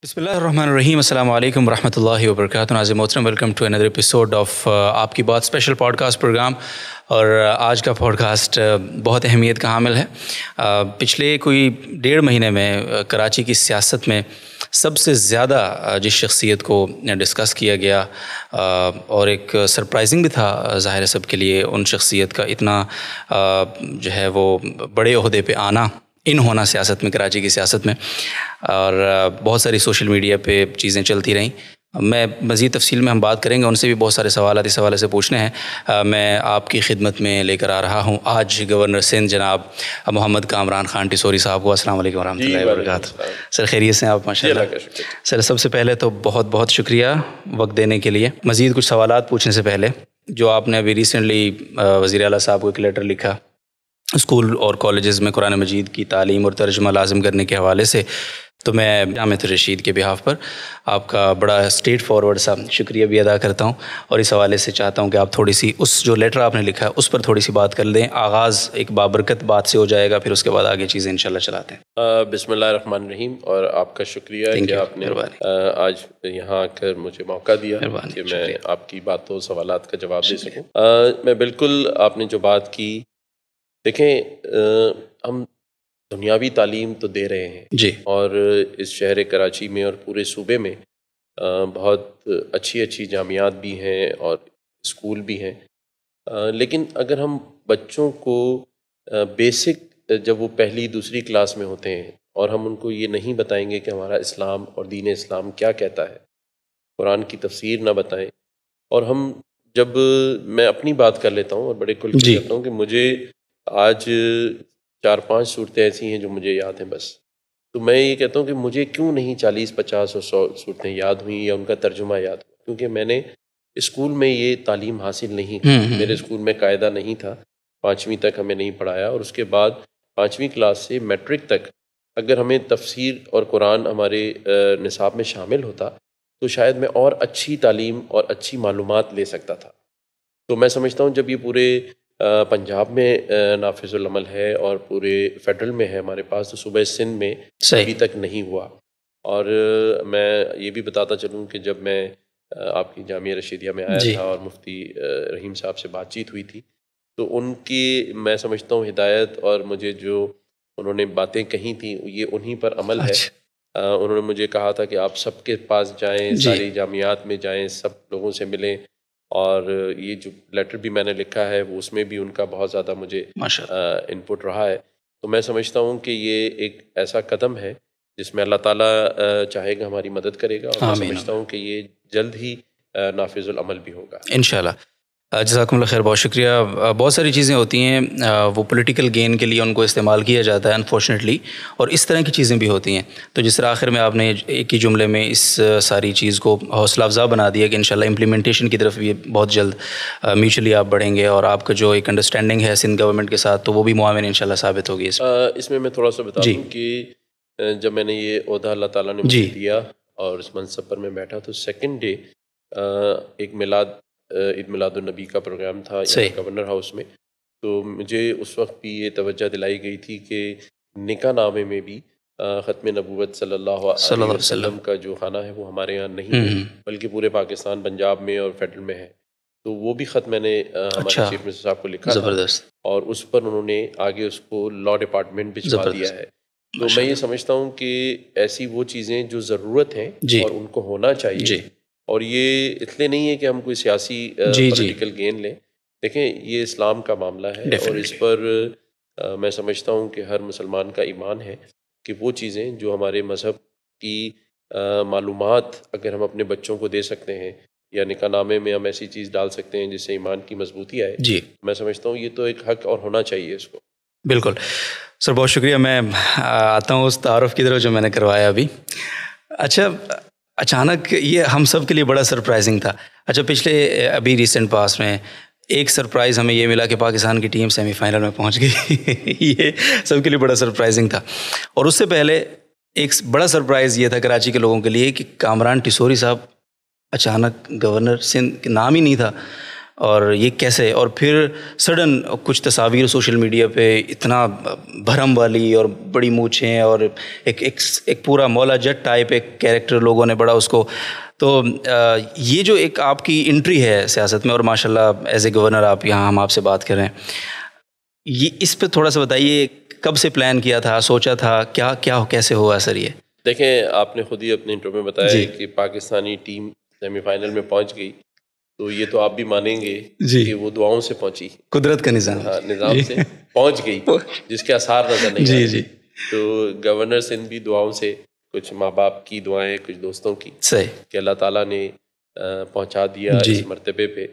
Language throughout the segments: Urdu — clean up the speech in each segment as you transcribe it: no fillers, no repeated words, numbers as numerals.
بسم اللہ الرحمن الرحیم. السلام علیکم ورحمۃ اللہ وبرکاتہ. ناظرین محترم, ویلکم ٹو اندر ایپیسوڈ آف آپ کی بات اسپیشل پوڈ کاسٹ پروگرام. اور آج کا پوڈ کاسٹ بہت اہمیت کا حامل ہے. پچھلے کوئی 1.5 مہینے میں کراچی کی سیاست میں سب سے زیادہ جس شخصیت کو ڈسکس کیا گیا اور ایک سرپرائزنگ بھی تھا ظاہر ہے سب کے لیے, ان شخصیت کا اتنا جو ہے وہ بڑے عہدے پہ آنا ہونا سیاست میں, کراچی کی سیاست میں, اور بہت ساری سوشل میڈیا پہ چیزیں چلتی رہیں. میں مزید تفصیل میں ہم بات کریں گے, ان سے بھی بہت سارے سوالات اس حوالے سے پوچھنے ہیں. میں آپ کی خدمت میں لے کر آ رہا ہوں آج گورنر سندھ جناب محمد کامران خان ٹیسوری صاحب کو. السلام علیکم ورحمۃ اللہ وبرکاتہ. سر خیریت سے آپ؟ ماشاء اللہ. سر سب سے پہلے تو بہت بہت شکریہ وقت دینے کے لیے. مزید کچھ سوالات پوچھنے سے پہلے, جو آپ نے ابھی ریسنٹلی وزیر اعلیٰ صاحب کو ایک لیٹر لکھا اسکول اور کالجز میں قرآن مجید کی تعلیم اور ترجمہ لازم کرنے کے حوالے سے, تو میں جامعہ الرشید کے بہاف پر آپ کا بڑا اسٹریٹ فارورڈ سا شکریہ بھی ادا کرتا ہوں. اور اس حوالے سے چاہتا ہوں کہ آپ تھوڑی سی اس جو لیٹر آپ نے لکھا ہے اس پر تھوڑی سی بات کر لیں. آغاز ایک بابرکت بات سے ہو جائے گا, پھر اس کے بعد آگے چیزیں انشاءاللہ چلاتے ہیں. بسم اللہ الرحمن الرحیم. اور آپ کا شکریہ کہ آپ نے آج یہاں آ کر مجھے موقع دیا کہ میں آپ کی باتوں سوالات کا جواب دے سکوں. میں بالکل آپ نے جو بات کی, دیکھیں ہم دنیاوی تعلیم تو دے رہے ہیں جی, اور اس شہر کراچی میں اور پورے صوبے میں بہت اچھی جامعات بھی ہیں اور اسکول بھی ہیں, لیکن اگر ہم بچوں کو بیسک جب وہ پہلی دوسری کلاس میں ہوتے ہیں اور ہم ان کو یہ نہیں بتائیں گے کہ ہمارا اسلام اور دین اسلام کیا کہتا ہے, قرآن کی تفسیر نہ بتائیں, اور ہم جب میں اپنی بات کر لیتا ہوں اور بڑے کھل کے کرتا ہوں کہ مجھے آج 4-5 صورتیں ایسی ہیں جو مجھے یاد ہیں بس, تو میں یہ کہتا ہوں کہ مجھے کیوں نہیں 40, 50 اور 100 صورتیں یاد ہوئیں یا ان کا ترجمہ یاد ہوا, کیونکہ میں نے اسکول میں یہ تعلیم حاصل نہیں کی. میرے اسکول میں قاعدہ نہیں تھا, 5ویں تک ہمیں نہیں پڑھایا, اور اس کے بعد 5ویں کلاس سے میٹرک تک اگر ہمیں تفسیر اور قرآن ہمارے نصاب میں شامل ہوتا تو شاید میں اور اچھی تعلیم اور اچھی معلومات لے سکتا تھا. تو میں سمجھتا ہوں جب یہ پورے پنجاب میں نافذ العمل ہے اور پورے فیڈرل میں ہے ہمارے پاس, تو صوبہ سندھ میں ابھی تک نہیں ہوا. اور میں یہ بھی بتاتا چلوں کہ جب میں آپ کی جامعہ رشیدیہ میں آیا تھا اور مفتی رحیم صاحب سے بات چیت ہوئی تھی, تو ان کی میں سمجھتا ہوں ہدایت اور مجھے جو انہوں نے باتیں کہی تھیں یہ انہی پر عمل ہے. انہوں نے مجھے کہا تھا کہ آپ سب کے پاس جائیں, ساری جامعات میں جائیں, سب لوگوں سے ملیں, اور یہ جو لیٹر بھی میں نے لکھا ہے وہ اس میں بھی ان کا بہت زیادہ مجھے انپٹ رہا ہے. تو میں سمجھتا ہوں کہ یہ ایک ایسا قدم ہے جس میں اللہ تعالیٰ چاہے گا ہماری مدد کرے گا, اور میں سمجھتا ہوں کہ یہ جلد ہی نافذ العمل بھی ہوگا انشاءاللہ. جزاکم اللہ خیر, بہت شکریہ. بہت ساری چیزیں ہوتی ہیں وہ پولیٹیکل گین کے لیے ان کو استعمال کیا جاتا ہے انفارچونیٹلی, اور اس طرح کی چیزیں بھی ہوتی ہیں. تو جس طرح آخر میں آپ نے ایک ہی جملے میں اس ساری چیز کو حوصلہ افزا بنا دیا کہ انشاءاللہ امپلیمنٹیشن کی طرف بھی بہت جلد میوچلی آپ بڑھیں گے, اور آپ کا جو ایک انڈرسٹینڈنگ ہے سندھ گورنمنٹ کے ساتھ تو وہ بھی معاون انشاءاللہ ثابت ہوگی. اس میں تھوڑا سا بتا دوں کہ جب میں نے یہ عہدہ اللہ تعالیٰ نے مجھے دیا اور اس منصب پر میں بیٹھا, تو سیکنڈ ڈے ایک عید میلاد النبی کا پروگرام تھا گورنر ہاؤس میں. تو مجھے اس وقت بھی یہ توجہ دلائی گئی تھی کہ نکاح نامے میں بھی ختم نبوت صلی اللہ علیہ وسلم کا جو خانہ ہے وہ ہمارے یہاں نہیں ہے, بلکہ پورے پاکستان پنجاب میں اور فیڈرل میں ہے. تو وہ بھی خط میں نے ہمارے چیف منسٹر صاحب کو لکھا تھا, اور اس پر انہوں نے آگے اس کو لا ڈپارٹمنٹ بھجوا دیا ہے. تو میں یہ سمجھتا ہوں کہ ایسی وہ چیزیں جو ضرورت ہیں اور ان کو ہونا چاہیے, اور یہ اس لیے نہیں ہے کہ ہم کوئی سیاسی پولیٹیکل گین لیں. دیکھیں یہ اسلام کا معاملہ ہے, اور اس پر میں سمجھتا ہوں کہ ہر مسلمان کا ایمان ہے کہ وہ چیزیں جو ہمارے مذہب کی معلومات اگر ہم اپنے بچوں کو دے سکتے ہیں, یا نکاح نامے میں ہم ایسی چیز ڈال سکتے ہیں جس سے ایمان کی مضبوطی آئے, میں سمجھتا ہوں یہ تو ایک حق اور ہونا چاہیے اس کو. بالکل سر, بہت شکریہ. میں آتا ہوں اس تعارف کی طرف جو میں نے کروایا ابھی. اچھا, اچانک یہ ہم سب کے لیے بڑا سرپرائزنگ تھا. اچھا, پچھلے ابھی ریسنٹ پاس میں ایک سرپرائز ہمیں یہ ملا کہ پاکستان کی ٹیم سیمی فائنل میں پہنچ گئی. یہ سب کے لیے بڑا سرپرائزنگ تھا. اور اس سے پہلے ایک بڑا سرپرائز یہ تھا کراچی کے لوگوں کے لیے کہ کامران ٹیسوری صاحب اچانک گورنر سندھ کے نام ہی نہیں تھا, اور یہ کیسے، اور پھر سڈن کچھ تصاویر سوشل میڈیا پہ اتنا بھرم والی اور بڑی مونچھیں اور ایک پورا مولا جٹ ٹائپ ایک کیریکٹر لوگوں نے بڑا اس کو. تو یہ جو ایک آپ کی انٹری ہے سیاست میں، اور ماشاء اللہ ایز اے گورنر آپ یہاں ہم آپ سے بات کر رہے ہیں، یہ اس پہ تھوڑا سا بتائیے، کب سے پلان کیا تھا، سوچا تھا، کیا کیسے ہوا سر یہ؟ دیکھیں، آپ نے خود ہی اپنے انٹرویو میں بتایا جی کہ پاکستانی ٹیم سیمی فائنل میں پہنچ گئی، تو یہ تو آپ بھی مانیں گے جی، کہ وہ دعاؤں سے پہنچی، قدرت کا نظام. ہاں نظام سے پہنچ گئی، جس کے آثار نظر نہیں جی آئے. جی تو گورنر سندھ بھی دعاؤں سے، کچھ ماں باپ کی دعائیں، کچھ دوستوں کی، صحیح. کہ اللہ تعالیٰ نے پہنچا دیا جی اس مرتبے پہ.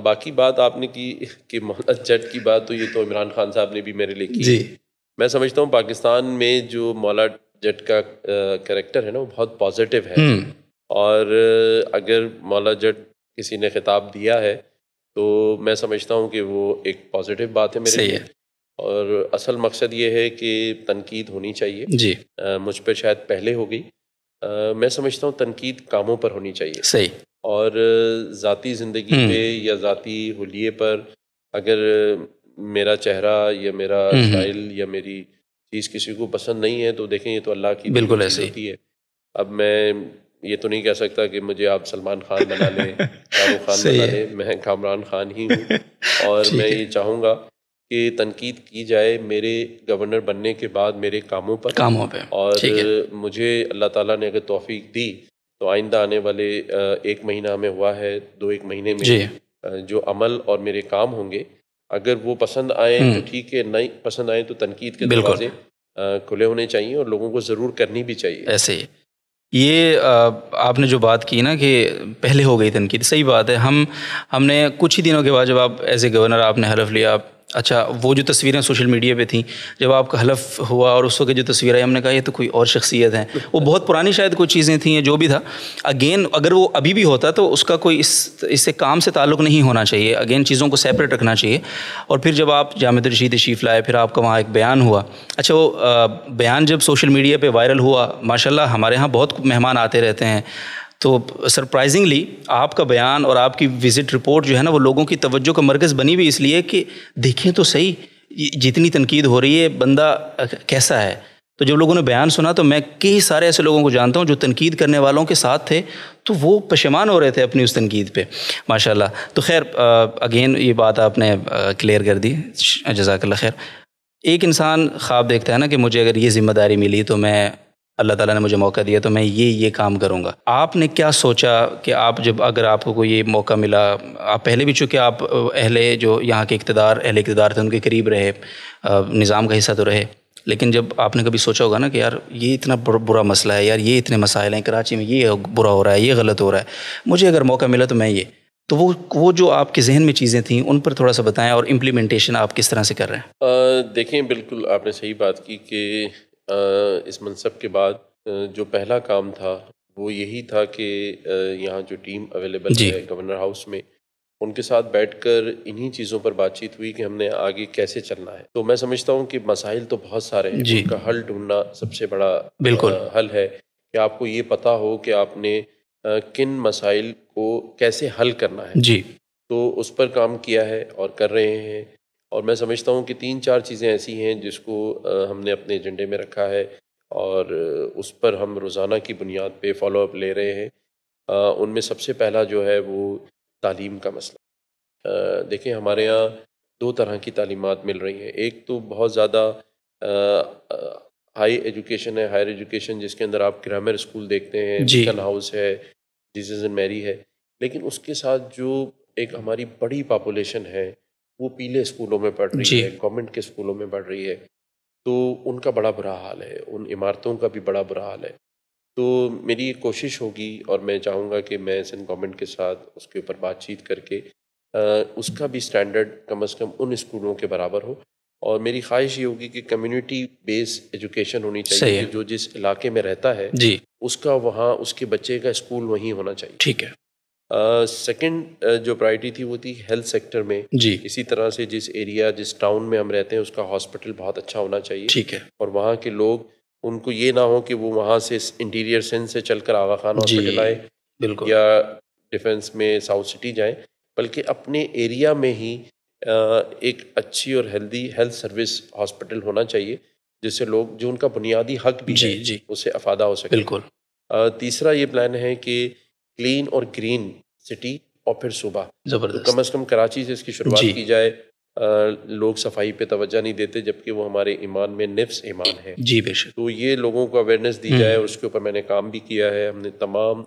باقی بات آپ نے کی کہ مولا جٹ کی بات، تو یہ تو عمران خان صاحب نے بھی میرے لیے کی. جی میں سمجھتا ہوں پاکستان میں جو مولا جٹ کا کریکٹر ہے نا، وہ بہت پازیٹیو ہے. اور اگر مولا جٹ کسی نے خطاب دیا ہے تو میں سمجھتا ہوں کہ وہ ایک پازیٹیو بات ہے میرے صحیح لیے. ہے. اور اصل مقصد یہ ہے کہ تنقید ہونی چاہیے. جی مجھ پر شاید پہلے ہو گئی. میں سمجھتا ہوں تنقید کاموں پر ہونی چاہیے. صحیح. اور ذاتی زندگی پہ یا ذاتی حلیے پر اگر میرا چہرہ یا میرا اسٹائل یا میری چیز کسی کو پسند نہیں ہے، تو دیکھیں یہ تو اللہ کی دی ہوئی چیز ہوتی ہے. اب میں یہ تو نہیں کہہ سکتا کہ مجھے آپ سلمان خان بنا لیں، شاہ رخ خان بنا لیں. میں کامران خان ہی ہوں. اور میں یہ چاہوں گا کہ تنقید کی جائے میرے گورنر بننے کے بعد میرے کاموں پہ. اور مجھے اللہ تعالیٰ نے اگر توفیق دی تو آئندہ آنے والے 1 مہینہ ہمیں ہوا ہے، 2-1 مہینے میں جو عمل اور میرے کام ہوں گے، اگر وہ پسند آئیں تو ٹھیک ہے، نہیں پسند آئیں تو تنقید کے دروازے کھلے ہونے چاہیے اور لوگوں کو ضرور کرنی بھی چاہیے. ایسے ہی یہ آپ نے جو بات کی نا کہ پہلے ہو گئی تنقید، صحیح بات ہے. ہم نے کچھ ہی دنوں کے بعد جب آپ ایز اے گورنر آپ نے حلف لیا، اچھا وہ جو تصویریں سوشل میڈیا پہ تھیں جب آپ کا حلف ہوا اور اس وقت جو تصویریں آئی، ہم نے کہا یہ تو کوئی اور شخصیت ہیں. وہ بہت پرانی شاید کچھ چیزیں تھیں یا جو بھی تھا. اگین اگر وہ ابھی بھی ہوتا تو اس کا کوئی اس سے کام سے تعلق نہیں ہونا چاہیے. اگین چیزوں کو سیپریٹ رکھنا چاہیے. اور پھر جب آپ جامعۃ الرشید تشریف لائے، پھر آپ کا وہاں ایک بیان ہوا. اچھا وہ بیان جب سوشل میڈیا پہ وائرل ہوا، ماشاء اللہ ہمارے ہاں بہت مہمان آتے رہتے ہیں، تو سرپرائزنگلی آپ کا بیان اور آپ کی وزٹ رپورٹ جو ہے نا وہ لوگوں کی توجہ کا مرکز بنی ہوئی اس لیے کہ دیکھیں تو صحیح جتنی تنقید ہو رہی ہے بندہ کیسا ہے. تو جب لوگوں نے بیان سنا تو میں کئی سارے ایسے لوگوں کو جانتا ہوں جو تنقید کرنے والوں کے ساتھ تھے تو وہ پشیمان ہو رہے تھے اپنی اس تنقید پہ ماشاء اللہ. تو خیر اگین یہ بات آپ نے کلیئر کر دی، جزاک اللہ خیر. ایک انسان خواب دیکھتا ہے نا کہ مجھے اگر یہ ذمہ داری ملی تو میں، اللہ تعالیٰ نے مجھے موقع دیا تو میں یہ کام کروں گا. آپ نے کیا سوچا کہ آپ جب اگر آپ کو یہ موقع ملا، آپ پہلے بھی چونکہ آپ جو یہاں کے اہل اقتدار تھے ان کے قریب رہے، نظام کا حصہ تو رہے، لیکن جب آپ نے کبھی سوچا ہوگا نا کہ یار یہ اتنا برا مسئلہ ہے، یار یہ اتنے مسائل ہیں کراچی میں، یہ برا ہو رہا ہے، یہ غلط ہو رہا ہے، مجھے اگر موقع ملا تو میں یہ، تو وہ جو آپ کے ذہن میں چیزیں تھیں ان پر تھوڑا سا بتائیں اور امپلیمنٹیشن آپ کس طرح سے کر رہے ہیں؟ دیکھیں بالکل آپ نے صحیح بات کی کہ اس منصب کے بعد جو پہلا کام تھا وہ یہی تھا کہ یہاں جو ٹیم اویلیبل ہے گورنر ہاؤس میں، ان کے ساتھ بیٹھ کر انہی چیزوں پر بات چیت ہوئی کہ ہم نے آگے کیسے چلنا ہے. تو میں سمجھتا ہوں کہ مسائل تو بہت سارے ہیں، ان کا حل ڈھونڈنا سب سے بڑا حل ہے کہ آپ کو یہ پتہ ہو کہ آپ نے کن مسائل کو کیسے حل کرنا ہے. تو اس پر کام کیا ہے اور کر رہے ہیں. اور میں سمجھتا ہوں کہ 3-4 چیزیں ایسی ہیں جس کو ہم نے اپنے ایجنڈے میں رکھا ہے اور اس پر ہم روزانہ کی بنیاد پہ فالو اپ لے رہے ہیں. ان میں سب سے پہلا جو ہے وہ تعلیم کا مسئلہ. دیکھیں ہمارے ہاں 2 طرح کی تعلیمات مل رہی ہیں. ایک تو بہت زیادہ ہائی ایجوکیشن ہے، ہائر ایجوکیشن، جس کے اندر آپ گرامر اسکول دیکھتے ہیں، بیکن ہاؤس ہے، جیزس اینڈ میری ہے. لیکن اس کے ساتھ جو ایک ہماری بڑی پاپولیشن ہے وہ پیلے اسکولوں میں پڑھ رہی ہے، گورنمنٹ کے اسکولوں میں پڑھ رہی ہے. تو ان کا بڑا برا حال ہے، ان عمارتوں کا بھی بڑا برا حال ہے. تو میری ایک کوشش ہوگی اور میں چاہوں گا کہ میں سندھ گورنمنٹ کے ساتھ اس کے اوپر بات چیت کر کے اس کا بھی سٹینڈرڈ کم از کم ان اسکولوں کے برابر ہو. اور میری خواہش یہ ہوگی کہ کمیونٹی بیس ایجوکیشن ہونی چاہیے کہ جو جس علاقے میں رہتا ہے اس کا وہاں اس کے بچے کا اسکول وہیں ہونا چاہیے. ٹھیک ہے. سیکنڈ جو پرائرٹی تھی وہ تھی ہیلتھ سیکٹر میں. اسی طرح سے جس ایریا جس ٹاؤن میں ہم رہتے ہیں اس کا ہاسپٹل بہت اچھا ہونا چاہیے. ٹھیک ہے. اور وہاں کے لوگ ان کو یہ نہ ہو کہ وہ وہاں سے انٹیریئر سندھ سے چل کر آغا خان ہاسپٹل آئیں یا ڈیفینس میں ساؤتھ سٹی جائیں، بلکہ اپنے ایریا میں ہی ایک اچھی اور ہیلدی ہیلتھ سروس ہاسپٹل ہونا چاہیے، جس سے لوگ جو ان کا بنیادی حق بھی ہے جی اس سے افادہ ہو سکے۔ بالکل تیسرا یہ پلان ہے کہ کلین اور گرین سٹی اور پھر صوبہ، تو زبردست کم از کم کراچی سے اس کی شروعات جی کی جائے۔ لوگ صفائی پہ توجہ نہیں دیتے، جبکہ وہ ہمارے ایمان میں نفس ایمان ہے، جی بے شک تو یہ لوگوں کو اویئرنیس دی جائے، اور اس کے اوپر میں نے کام بھی کیا ہے۔ ہم نے تمام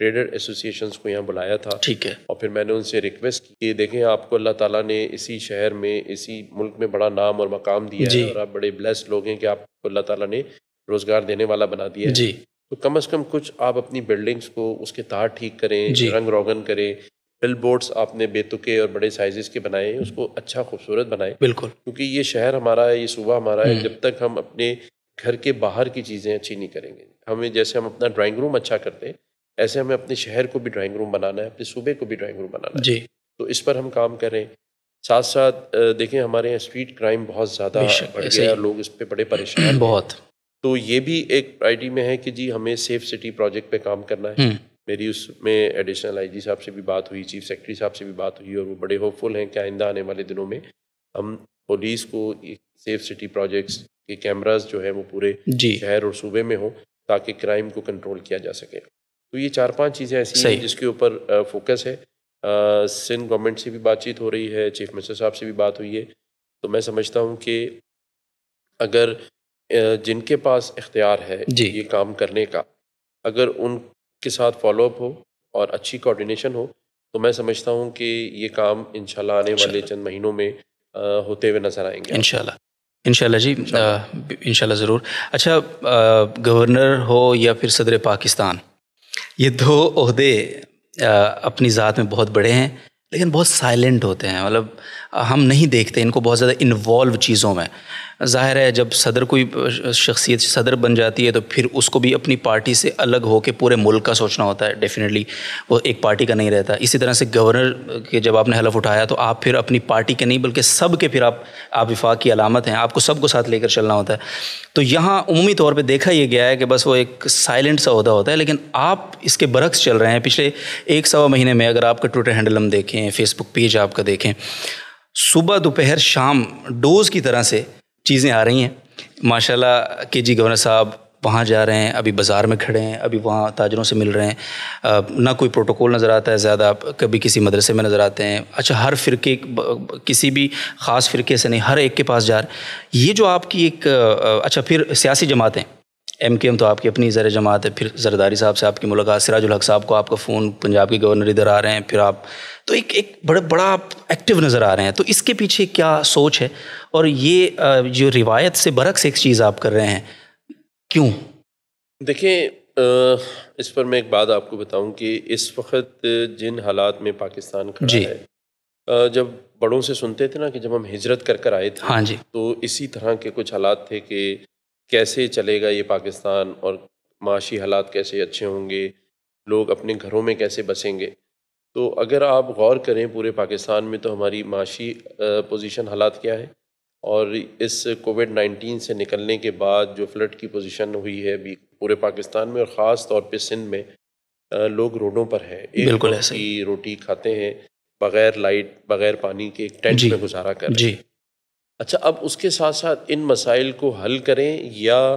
ٹریڈر ایسوسیشنز کو یہاں بلایا تھا، ٹھیک ہے اور پھر میں نے ان سے ریکویسٹ کی کہ دیکھیں آپ کو اللہ تعالیٰ نے اسی شہر میں اسی ملک میں بڑا نام اور مقام دیا ہے، جی اور آپ بڑے بلیسڈ لوگ ہیں کہ آپ کو اللہ تعالیٰ نے روزگار دینے والا بنا دیا ہے، جی تو کم از کم کچھ آپ اپنی بلڈنگز کو اس کے تار ٹھیک کریں، جی رنگ روغن کریں۔ بل بورڈز آپ نے بے تکے اور بڑے سائزز کے بنائے ہیں، اس کو اچھا خوبصورت بنائیں، بالکل کیونکہ یہ شہر ہمارا ہے، یہ صوبہ ہمارا ہے۔ جب تک ہم اپنے گھر کے باہر کی چیزیں اچھی نہیں کریں گے، ہمیں جیسے ہم اپنا ڈرائنگ روم اچھا کرتے ہیں، ایسے ہمیں اپنے شہر کو بھی ڈرائنگ روم بنانا ہے، اپنے صوبے کو بھی ڈرائنگ روم بنانا ہے، جی تو اس پر ہم کام کریں۔ ساتھ ساتھ دیکھیں ہمارے یہاں اسٹریٹ کرائم بہت زیادہ بے شک بڑھ ایسے گیا ہے، اور ہی لوگ اس پہ بڑے پریشان ہیں، بہت تو یہ بھی ایک پرائرٹی میں ہے کہ جی ہمیں سیف سٹی پروجیکٹ پہ کام کرنا ہے۔ میری اس میں ایڈیشنل آئی جی صاحب سے بھی بات ہوئی، چیف سیکرٹری صاحب سے بھی بات ہوئی، اور وہ بڑے ہوپ فل ہیں کہ آئندہ آنے والے دنوں میں ہم پولیس کو سیف سٹی پروجیکٹس کے کیمراز جو ہے وہ پورے جی شہر اور صوبے میں ہوں، تاکہ کرائم کو کنٹرول کیا جا سکے۔ تو یہ 4-5 چیزیں ایسی ہیں صحیح جس کے اوپر فوکس ہے۔ سندھ گورنمنٹ سے بھی بات چیت ہو رہی ہے، چیف منسٹر صاحب سے بھی بات ہوئی ہے، تو میں سمجھتا ہوں کہ اگر جن کے پاس اختیار ہے جی یہ کام کرنے کا، اگر ان کے ساتھ فالو اپ ہو اور اچھی کوآرڈینیشن ہو، تو میں سمجھتا ہوں کہ یہ کام انشاءاللہ آنے والے انشاءاللہ چند مہینوں میں ہوتے ہوئے نظر آئیں گے آپ کو۔ انشاءاللہ انشاءاللہ جی انشاءاللہ انشاءاللہ ضرور۔ اچھا گورنر ہو یا پھر صدر پاکستان، یہ دو عہدے اپنی ذات میں بہت بڑے ہیں، لیکن بہت سائلنٹ ہوتے ہیں، مطلب ہم نہیں دیکھتے ان کو بہت زیادہ انوالو چیزوں میں۔ ظاہر ہے جب صدر کوئی شخصیت صدر بن جاتی ہے تو پھر اس کو بھی اپنی پارٹی سے الگ ہو کے پورے ملک کا سوچنا ہوتا ہے، ڈیفینیٹلی وہ ایک پارٹی کا نہیں رہتا۔ اسی طرح سے گورنر کے جب آپ نے حلف اٹھایا تو آپ پھر اپنی پارٹی کے نہیں بلکہ سب کے، پھر آپ وفاق کی علامت ہیں، آپ کو سب کو ساتھ لے کر چلنا ہوتا ہے۔ تو یہاں عمومی طور پہ دیکھا یہ گیا ہے کہ بس وہ ایک سائلنٹ سا عہدہ ہوتا ہے، لیکن آپ اس کے برعکس چل رہے ہیں۔ پچھلے 1-1.25 مہینے میں اگر آپ کا ٹویٹر ہینڈل ہم دیکھیں، فیس بک پیج آپ کا دیکھیں، صبح دوپہر شام ڈوز کی طرح سے چیزیں آ رہی ہیں ماشاءاللہ کہ جی گورنر صاحب وہاں جا رہے ہیں، ابھی بازار میں کھڑے ہیں، ابھی وہاں تاجروں سے مل رہے ہیں، نہ کوئی پروٹوکول نظر آتا ہے زیادہ، کبھی کسی مدرسے میں نظر آتے ہیں۔ اچھا ہر فرقے، کسی بھی خاص فرقے سے نہیں، ہر ایک کے پاس جا رہے ہیں۔ یہ جو آپ کی ایک اچھا پھر سیاسی جماعتیں، ایم کے ایم تو آپ کی اپنی زر جماعت ہے، پھر زرداری صاحب سے آپ کی ملاقات، سراج الحق صاحب کو آپ کا فون، پنجاب کے گورنر ادھر آ رہے ہیں، پھر آپ تو ایک بڑا آپ ایکٹیو نظر آ رہے ہیں، تو اس کے پیچھے کیا سوچ ہے؟ اور یہ جو روایت سے برعکس ایک چیز آپ کر رہے ہیں، کیوں؟ دیکھیں اس پر میں ایک بات آپ کو بتاؤں کہ اس وقت جن حالات میں پاکستان کھڑا جی ہے، جب بڑوں سے سنتے تھے نا کہ جب ہم ہجرت کر آئے تھے، ہاں جی تو اسی طرح کے کچھ حالات تھے کہ کیسے چلے گا یہ پاکستان، اور معاشی حالات کیسے اچھے ہوں گے، لوگ اپنے گھروں میں کیسے بسیں گے۔ تو اگر آپ غور کریں پورے پاکستان میں تو ہماری معاشی پوزیشن حالات کیا ہے، اور اس کووڈ-19 سے نکلنے کے بعد جو فلڈ کی پوزیشن ہوئی ہے ابھی پورے پاکستان میں، اور خاص طور پہ سندھ میں، لوگ روڈوں پر ہیں، ایک بالکل وقت ایسا ہی کی روٹی کھاتے ہیں، بغیر لائٹ بغیر پانی کے ایک ٹینٹ جی میں گزارا کر رہے جی ہیں۔ اچھا اب اس کے ساتھ ساتھ ان مسائل کو حل کریں، یا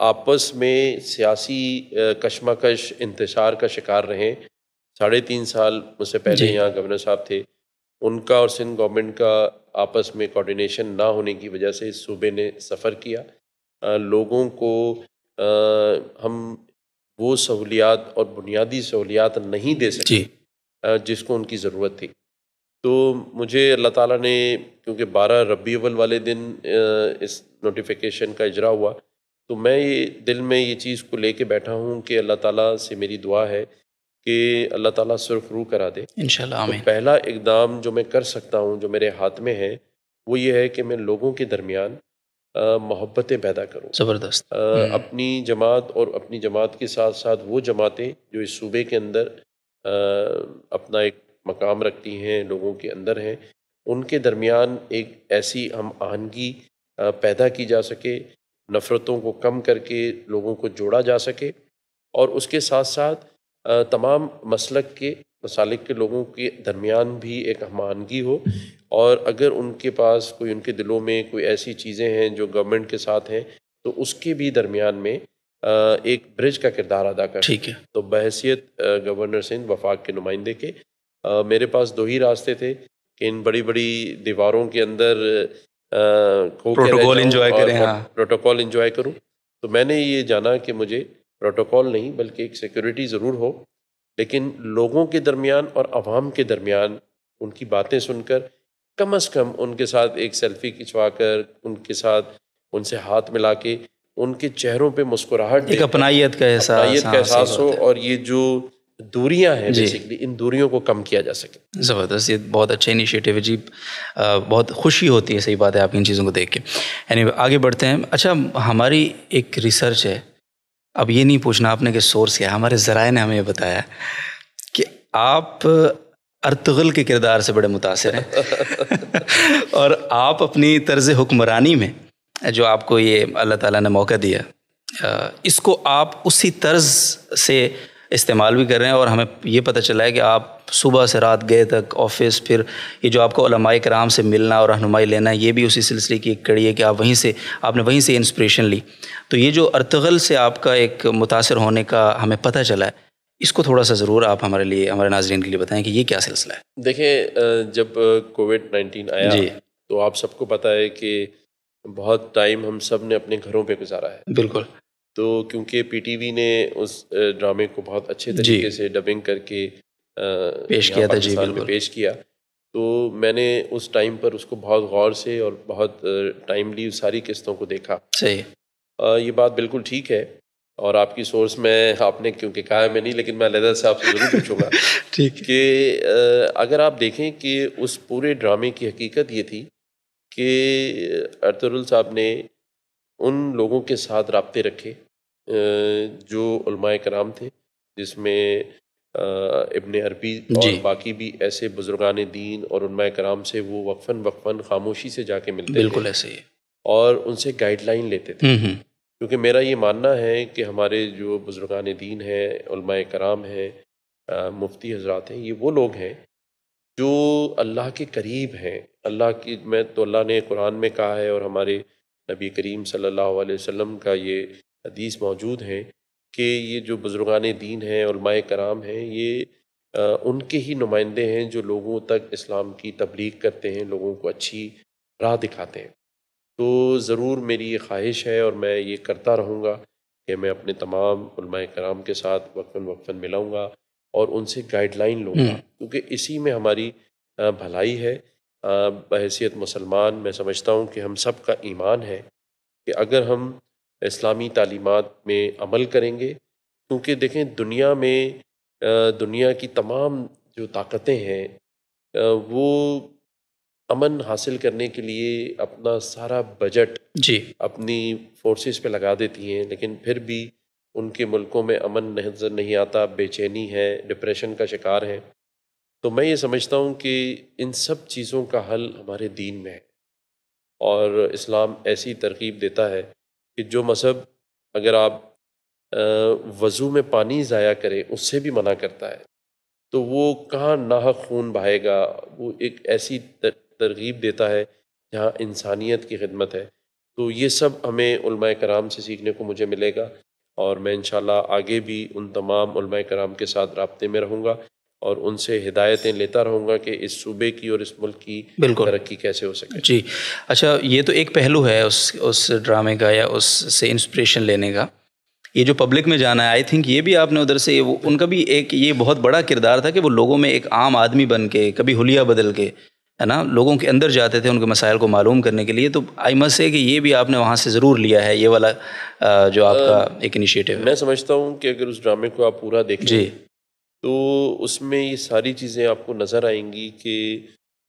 آپس میں سیاسی کشمکش انتشار کا شکار رہیں۔ 3.5 سال مجھ سے پہلے جی یہاں گورنر صاحب تھے، ان کا اور سندھ گورنمنٹ کا آپس میں کوارڈینیشن نہ ہونے کی وجہ سے اس صوبے نے سفر کیا۔ لوگوں کو ہم وہ سہولیات اور بنیادی سہولیات نہیں دے سکے جی جس کو ان کی ضرورت تھی۔ تو مجھے اللہ تعالیٰ نے، کیونکہ 12 ربیع الاول والے دن اس نوٹیفیکیشن کا اجرا ہوا، تو میں یہ دل میں یہ چیز کو لے کے بیٹھا ہوں کہ اللہ تعالیٰ سے میری دعا ہے کہ اللہ تعالیٰ سرخ رو کرا دے۔ انشاءاللہ تو آمین۔ پہلا اقدام جو میں کر سکتا ہوں، جو میرے ہاتھ میں ہے، وہ یہ ہے کہ میں لوگوں کے درمیان محبتیں پیدا کروں۔ زبردست اپنی جماعت اور اپنی جماعت کے ساتھ ساتھ وہ جماعتیں جو اس صوبے کے اندر اپنا ایک مقام رکھتی ہیں، لوگوں کے اندر ہیں، ان کے درمیان ایک ایسی ہم آہنگی پیدا کی جا سکے، نفرتوں کو کم کر کے لوگوں کو جوڑا جا سکے، اور اس کے ساتھ ساتھ تمام مسلک کے مسالک کے لوگوں کے درمیان بھی ایک ہمآہنگی ہو، اور اگر ان کے پاس کوئی، ان کے دلوں میں کوئی ایسی چیزیں ہیں جو گورنمنٹ کے ساتھ ہیں، تو اس کے بھی درمیان میں ایک برج کا کردار ادا کر ٹھیک ہے. تو بحیثیت گورنر سندھ وفاق کے نمائندے کے میرے پاس دو ہی راستے تھے کہ ان بڑی بڑی دیواروں کے اندر کھو کے رہ پروٹوکول جاؤں انجوائے اور کریں. ہاں پروٹوکول انجوائے کروں. تو میں نے یہ جانا کہ مجھے پروٹوکول نہیں بلکہ ایک سیکورٹی ضرور ہو، لیکن لوگوں کے درمیان اور عوام کے درمیان ان کی باتیں سن کر کم از کم ان کے ساتھ ایک سیلفی کھنچوا کر، ان کے ساتھ ان سے ہاتھ ملا کے ان کے چہروں پہ مسکراہٹ ایک دیکھ کر اپنائیت کا احساس. اپنائیت کا ہاں صحیح احساس ہو، بات ہے. اور یہ جو دوریاں ہیں جی بیسکلی ان دوریوں کو کم کیا جا سکے. زبردست، یہ بہت اچھا انیشیٹو ہے جی. بہت خوشی ہوتی ہے، صحیح بات ہے، آپ ان چیزوں کو دیکھ کے. یعنی آگے بڑھتے ہیں. اچھا ہماری ایک ریسرچ ہے، اب یہ نہیں پوچھنا آپ نے کہ سورس کیا ہے، ہمارے ذرائع نے ہمیں یہ بتایا کہ آپ ارطغرل کے کردار سے بڑے متاثر ہیں اور آپ اپنی طرز حکمرانی میں جو آپ کو یہ اللہ تعالیٰ نے موقع دیا، اس کو آپ اسی طرز سے استعمال بھی کر رہے ہیں. اور ہمیں یہ پتہ چلا ہے کہ آپ صبح سے رات گئے تک آفس، پھر یہ جو آپ کو علماء کرام سے ملنا اور رہنمائی لینا، یہ بھی اسی سلسلے کی ایک کڑی ہے کہ آپ نے وہیں سے انسپریشن لی. تو یہ جو ارطغرل سے آپ کا ایک متاثر ہونے کا ہمیں پتہ چلا ہے، اس کو تھوڑا سا ضرور آپ ہمارے لیے، ہمارے ناظرین کے لیے بتائیں کہ یہ کیا سلسلہ ہے. دیکھیں، جب کووڈ-19 آیا جی تو آپ سب کو پتہ ہے کہ بہت ٹائم ہم سب نے اپنے گھروں پہ گزارا ہے. بالکل. تو کیونکہ پی ٹی وی نے اس ڈرامے کو بہت اچھے جی طریقے سے ڈبنگ کر کے پیش یہاں کیا تھا. جی پاکستان میں بالکل پیش کیا، تو میں نے اس ٹائم پر اس کو بہت غور سے اور بہت ٹائملی ساری قسطوں کو دیکھا. صحیح. یہ بات بالکل ٹھیک ہے، اور آپ کی سورس میں آپ نے کیونکہ کہا ہے میں نہیں، لیکن میں علیحدہ سے آپ سے ضرور پوچھوں گا ٹھیک. کہ اگر آپ دیکھیں کہ اس پورے ڈرامے کی حقیقت یہ تھی کہ ارطغرل صاحب نے ان لوگوں کے ساتھ رابطے رکھے جو علماء کرام تھے، جس میں ابن عربی اور جی باقی بھی ایسے بزرگان دین اور علماء کرام سے وہ وقفاً خاموشی سے جا کے ملتے تھے بالکل ایسے ہی. اور ان سے گائیڈ لائن لیتے تھے. ہوں. کیونکہ میرا یہ ماننا ہے کہ ہمارے جو بزرگان دین ہیں، علماء کرام ہیں، مفتی حضرات ہیں، یہ وہ لوگ ہیں جو اللہ کے قریب ہیں. اللہ نے قرآن میں کہا ہے، اور ہمارے نبی کریم صلی اللہ علیہ وسلم کا یہ حدیث موجود ہے کہ یہ جو بزرگان دین ہیں، علماء کرام ہیں، یہ ان کے ہی نمائندے ہیں جو لوگوں تک اسلام کی تبلیغ کرتے ہیں، لوگوں کو اچھی راہ دکھاتے ہیں. تو ضرور میری یہ خواہش ہے اور میں یہ کرتا رہوں گا کہ میں اپنے تمام علماء کرام کے ساتھ وقفاً ملاؤں گا اور ان سے گائیڈ لائن لوں گا، کیونکہ اسی میں ہماری بھلائی ہے. بحیثیت مسلمان میں سمجھتا ہوں کہ ہم سب کا ایمان ہے کہ اگر ہم اسلامی تعلیمات میں عمل کریں گے، کیونکہ دیکھیں دنیا کی تمام جو طاقتیں ہیں وہ امن حاصل کرنے کے لیے اپنا سارا بجٹ جی اپنی فورسز پہ لگا دیتی ہیں، لیکن پھر بھی ان کے ملکوں میں امن نظر نہیں آتا، بے چینی ہے، ڈپریشن کا شکار ہے. تو میں یہ سمجھتا ہوں کہ ان سب چیزوں کا حل ہمارے دین میں ہے، اور اسلام ایسی ترغیب دیتا ہے کہ جو مذہب اگر آپ وضو میں پانی ضائع کریں اس سے بھی منع کرتا ہے، تو وہ کہاں ناحق خون بہائے گا. وہ ایک ایسی ترغیب دیتا ہے جہاں انسانیت کی خدمت ہے. تو یہ سب ہمیں علماء کرام سے سیکھنے کو مجھے ملے گا، اور میں انشاءاللہ آگے بھی ان تمام علماء کرام کے ساتھ رابطے میں رہوں گا اور ان سے ہدایتیں لیتا رہوں گا کہ اس صوبے کی اور اس ملک کی بالکل. ترقی کیسے ہو سکے. جی اچھا، یہ تو ایک پہلو ہے اس ڈرامے کا یا اس سے انسپریشن لینے کا. یہ جو پبلک میں جانا ہے، آئی تھنک یہ بھی آپ نے ادھر سے ان کا بھی ایک یہ بہت بڑا کردار تھا کہ وہ لوگوں میں ایک عام آدمی بن کے، کبھی حلیہ بدل کے، ہے نا، لوگوں کے اندر جاتے تھے ان کے مسائل کو معلوم کرنے کے لیے. تو آئی مسٹ سے کہ یہ بھی آپ نے وہاں سے ضرور لیا ہے، یہ والا جو آپ کا ایک انیشیٹو ہے. میں سمجھتا ہوں کہ اگر اس ڈرامے کو آپ پورا دیکھیں جی تو اس میں یہ ساری چیزیں آپ کو نظر آئیں گی کہ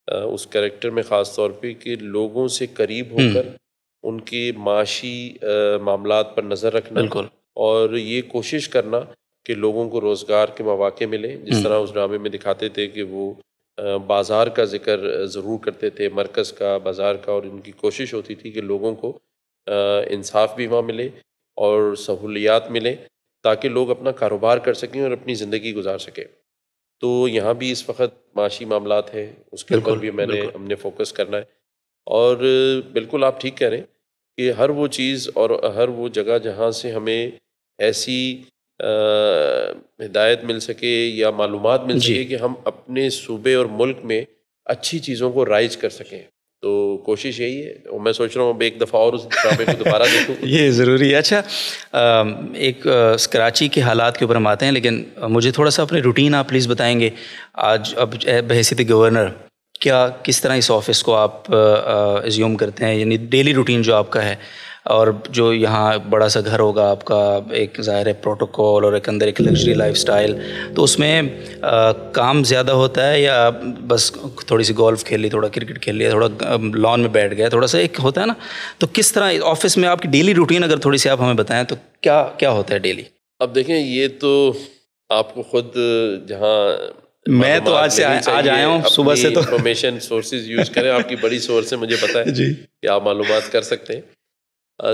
اس کریکٹر میں خاص طور پہ کہ لوگوں سے قریب ہو کر ان کے معاشی معاملات پر نظر رکھنا، بالکل. اور یہ کوشش کرنا کہ لوگوں کو روزگار کے مواقع ملیں. جس طرح اس ڈرامے میں دکھاتے تھے کہ وہ بازار کا ذکر ضرور کرتے تھے، مرکز کا، بازار کا، اور ان کی کوشش ہوتی تھی کہ لوگوں کو انصاف بھی وہاں ملے اور سہولیات ملیں تاکہ لوگ اپنا کاروبار کر سکیں اور اپنی زندگی گزار سکیں. تو یہاں بھی اس وقت معاشی معاملات ہیں، اس کے اوپر بھی ہم نے فوکس کرنا ہے. اور بالکل آپ ٹھیک کہہ رہے ہیں کہ ہر وہ چیز اور ہر وہ جگہ جہاں سے ہمیں ایسی ہدایت مل سکے یا معلومات مل جی سکے کہ ہم اپنے صوبے اور ملک میں اچھی چیزوں کو رائج کر سکیں، تو کوشش یہی ہے. اور میں سوچ رہا ہوں اب ایک دفعہ اور اس ڈرامے کو دوبارہ دیکھوں. یہ ضروری ہے. اچھا ایک کراچی کے حالات کے اوپر ہم آتے ہیں، لیکن مجھے تھوڑا سا اپنے روٹین آپ پلیز بتائیں گے. آج اب بحیثیت گورنر کیا کس طرح اس آفس کو آپ ایزیوم کرتے ہیں، یعنی ڈیلی روٹین جو آپ کا ہے، اور جو یہاں بڑا سا گھر ہوگا آپ کا، ایک ظاہر ہے پروٹوکول اور ایک اندر ایک لگژری لائف سٹائل، تو اس میں کام زیادہ ہوتا ہے یا بس تھوڑی سی گولف کھیل لی، تھوڑا کرکٹ کھیل لیا، تھوڑا لان میں بیٹھ گیا، تھوڑا سا ایک ہوتا ہے نا. تو کس طرح آفس میں آپ کی ڈیلی روٹین اگر تھوڑی سی آپ ہمیں بتائیں تو کیا ہوتا ہے ڈیلی؟ اب دیکھیں یہ تو آپ کو خود جہاں میں تو آج سے آج آیا ہوں صبح سے، تو انفارمیشن سورسز یوز کریں. آپ کی بڑی سورس ہے، مجھے پتہ ہے جی کہ آپ معلومات کر سکتے ہیں.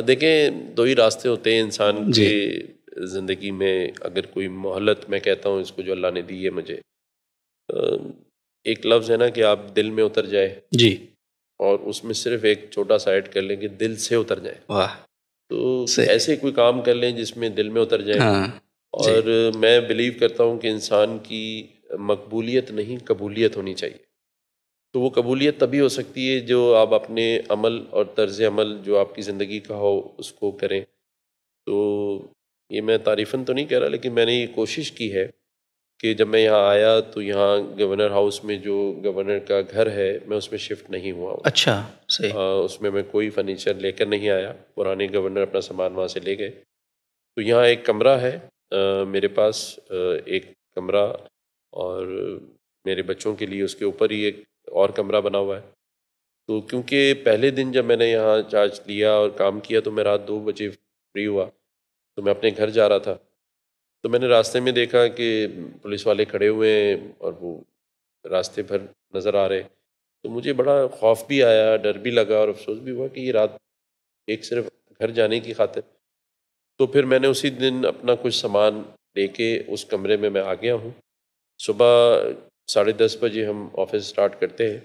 دیکھیں دو ہی راستے ہوتے ہیں انسان جی کے زندگی میں. اگر کوئی مہلت میں کہتا ہوں اس کو جو اللہ نے دی ہے مجھے، ایک لفظ ہے نا کہ آپ دل میں اتر جائے، جی اور اس میں صرف ایک چھوٹا سا ایڈ کر لیں کہ دل سے اتر جائے. واہ تو صحیح. ایسے کوئی کام کر لیں جس میں دل میں اتر جائے. ہاں جی اور میں بلیو کرتا ہوں کہ انسان کی مقبولیت نہیں قبولیت ہونی چاہیے. تو وہ قبولیت تبھی ہو سکتی ہے جو آپ اپنے عمل اور طرز عمل جو آپ کی زندگی کا ہو اس کو کریں. تو یہ میں تعریفاً تو نہیں کہہ رہا، لیکن میں نے یہ کوشش کی ہے کہ جب میں یہاں آیا تو یہاں گورنر ہاؤس میں جو گورنر کا گھر ہے میں اس میں شفٹ نہیں ہوا ہوں. اچھا صحیح. اس میں کوئی فرنیچر لے کر نہیں آیا. پرانے گورنر اپنا سامان وہاں سے لے گئے. تو یہاں ایک کمرہ ہے میرے پاس، ایک کمرہ، اور میرے بچوں کے لیے اس کے اوپر ہی ایک اور کمرہ بنا ہوا ہے. تو کیونکہ پہلے دن جب میں نے یہاں چارج لیا اور کام کیا تو میں رات 2 بجے فری ہوا، تو میں اپنے گھر جا رہا تھا. تو میں نے راستے میں دیکھا کہ پولیس والے کھڑے ہوئے ہیں اور وہ راستے بھر نظر آ رہے. تو مجھے بڑا خوف بھی آیا، ڈر بھی لگا، اور افسوس بھی ہوا کہ یہ رات ایک صرف گھر جانے کی خاطر. تو پھر میں نے اسی دن اپنا کچھ سامان لے کے اس کمرے میں آ گیا ہوں. صبح 10:30 بجے ہم آفس سٹارٹ کرتے ہیں،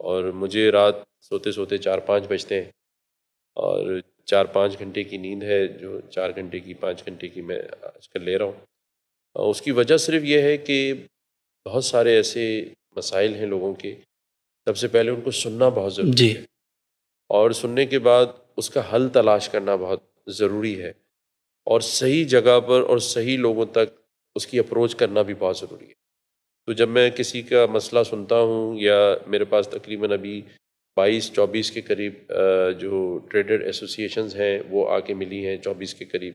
اور مجھے رات سوتے سوتے 4-5 بجتے ہیں. اور 4-5 گھنٹے کی نیند ہے، جو 4 گھنٹے کی 5 گھنٹے کی میں آج کل لے رہا ہوں. اس کی وجہ صرف یہ ہے کہ بہت سارے ایسے مسائل ہیں لوگوں کے. سب سے پہلے ان کو سننا بہت ضروری ہے، اور سننے کے بعد اس کا حل تلاش کرنا بہت ضروری ہے، اور صحیح جگہ پر اور صحیح لوگوں تک اس کی اپروچ کرنا بھی بہت ضروری ہے. تو جب میں کسی کا مسئلہ سنتا ہوں، یا میرے پاس تقریباً ابھی 22-24 کے قریب جو ٹریڈر ایسوسیشنز ہیں وہ آ کے ملی ہیں، 24 کے قریب.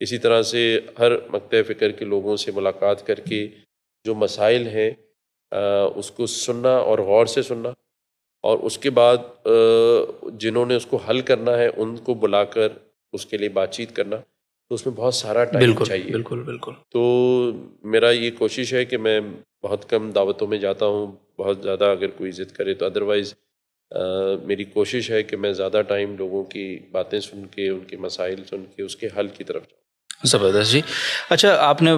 اسی طرح سے ہر مقطع فکر کے لوگوں سے ملاقات کر کے جو مسائل ہیں اس کو سننا اور غور سے سننا، اور اس کے بعد جنہوں نے اس کو حل کرنا ہے ان کو بلا کر اس کے لیے بات چیت کرنا. تو اس میں بہت سارا ٹائم چاہیے. بالکل. تو میرا یہ کوشش ہے کہ میں بہت کم دعوتوں میں جاتا ہوں. بہت زیادہ اگر کوئی ضد کرے تو ادروائز میری کوشش ہے کہ میں زیادہ ٹائم لوگوں کی باتیں سن کے، ان کے مسائل سن کے اس کے حل کی طرف جاؤں. زبردست جی. اچھا آپ نے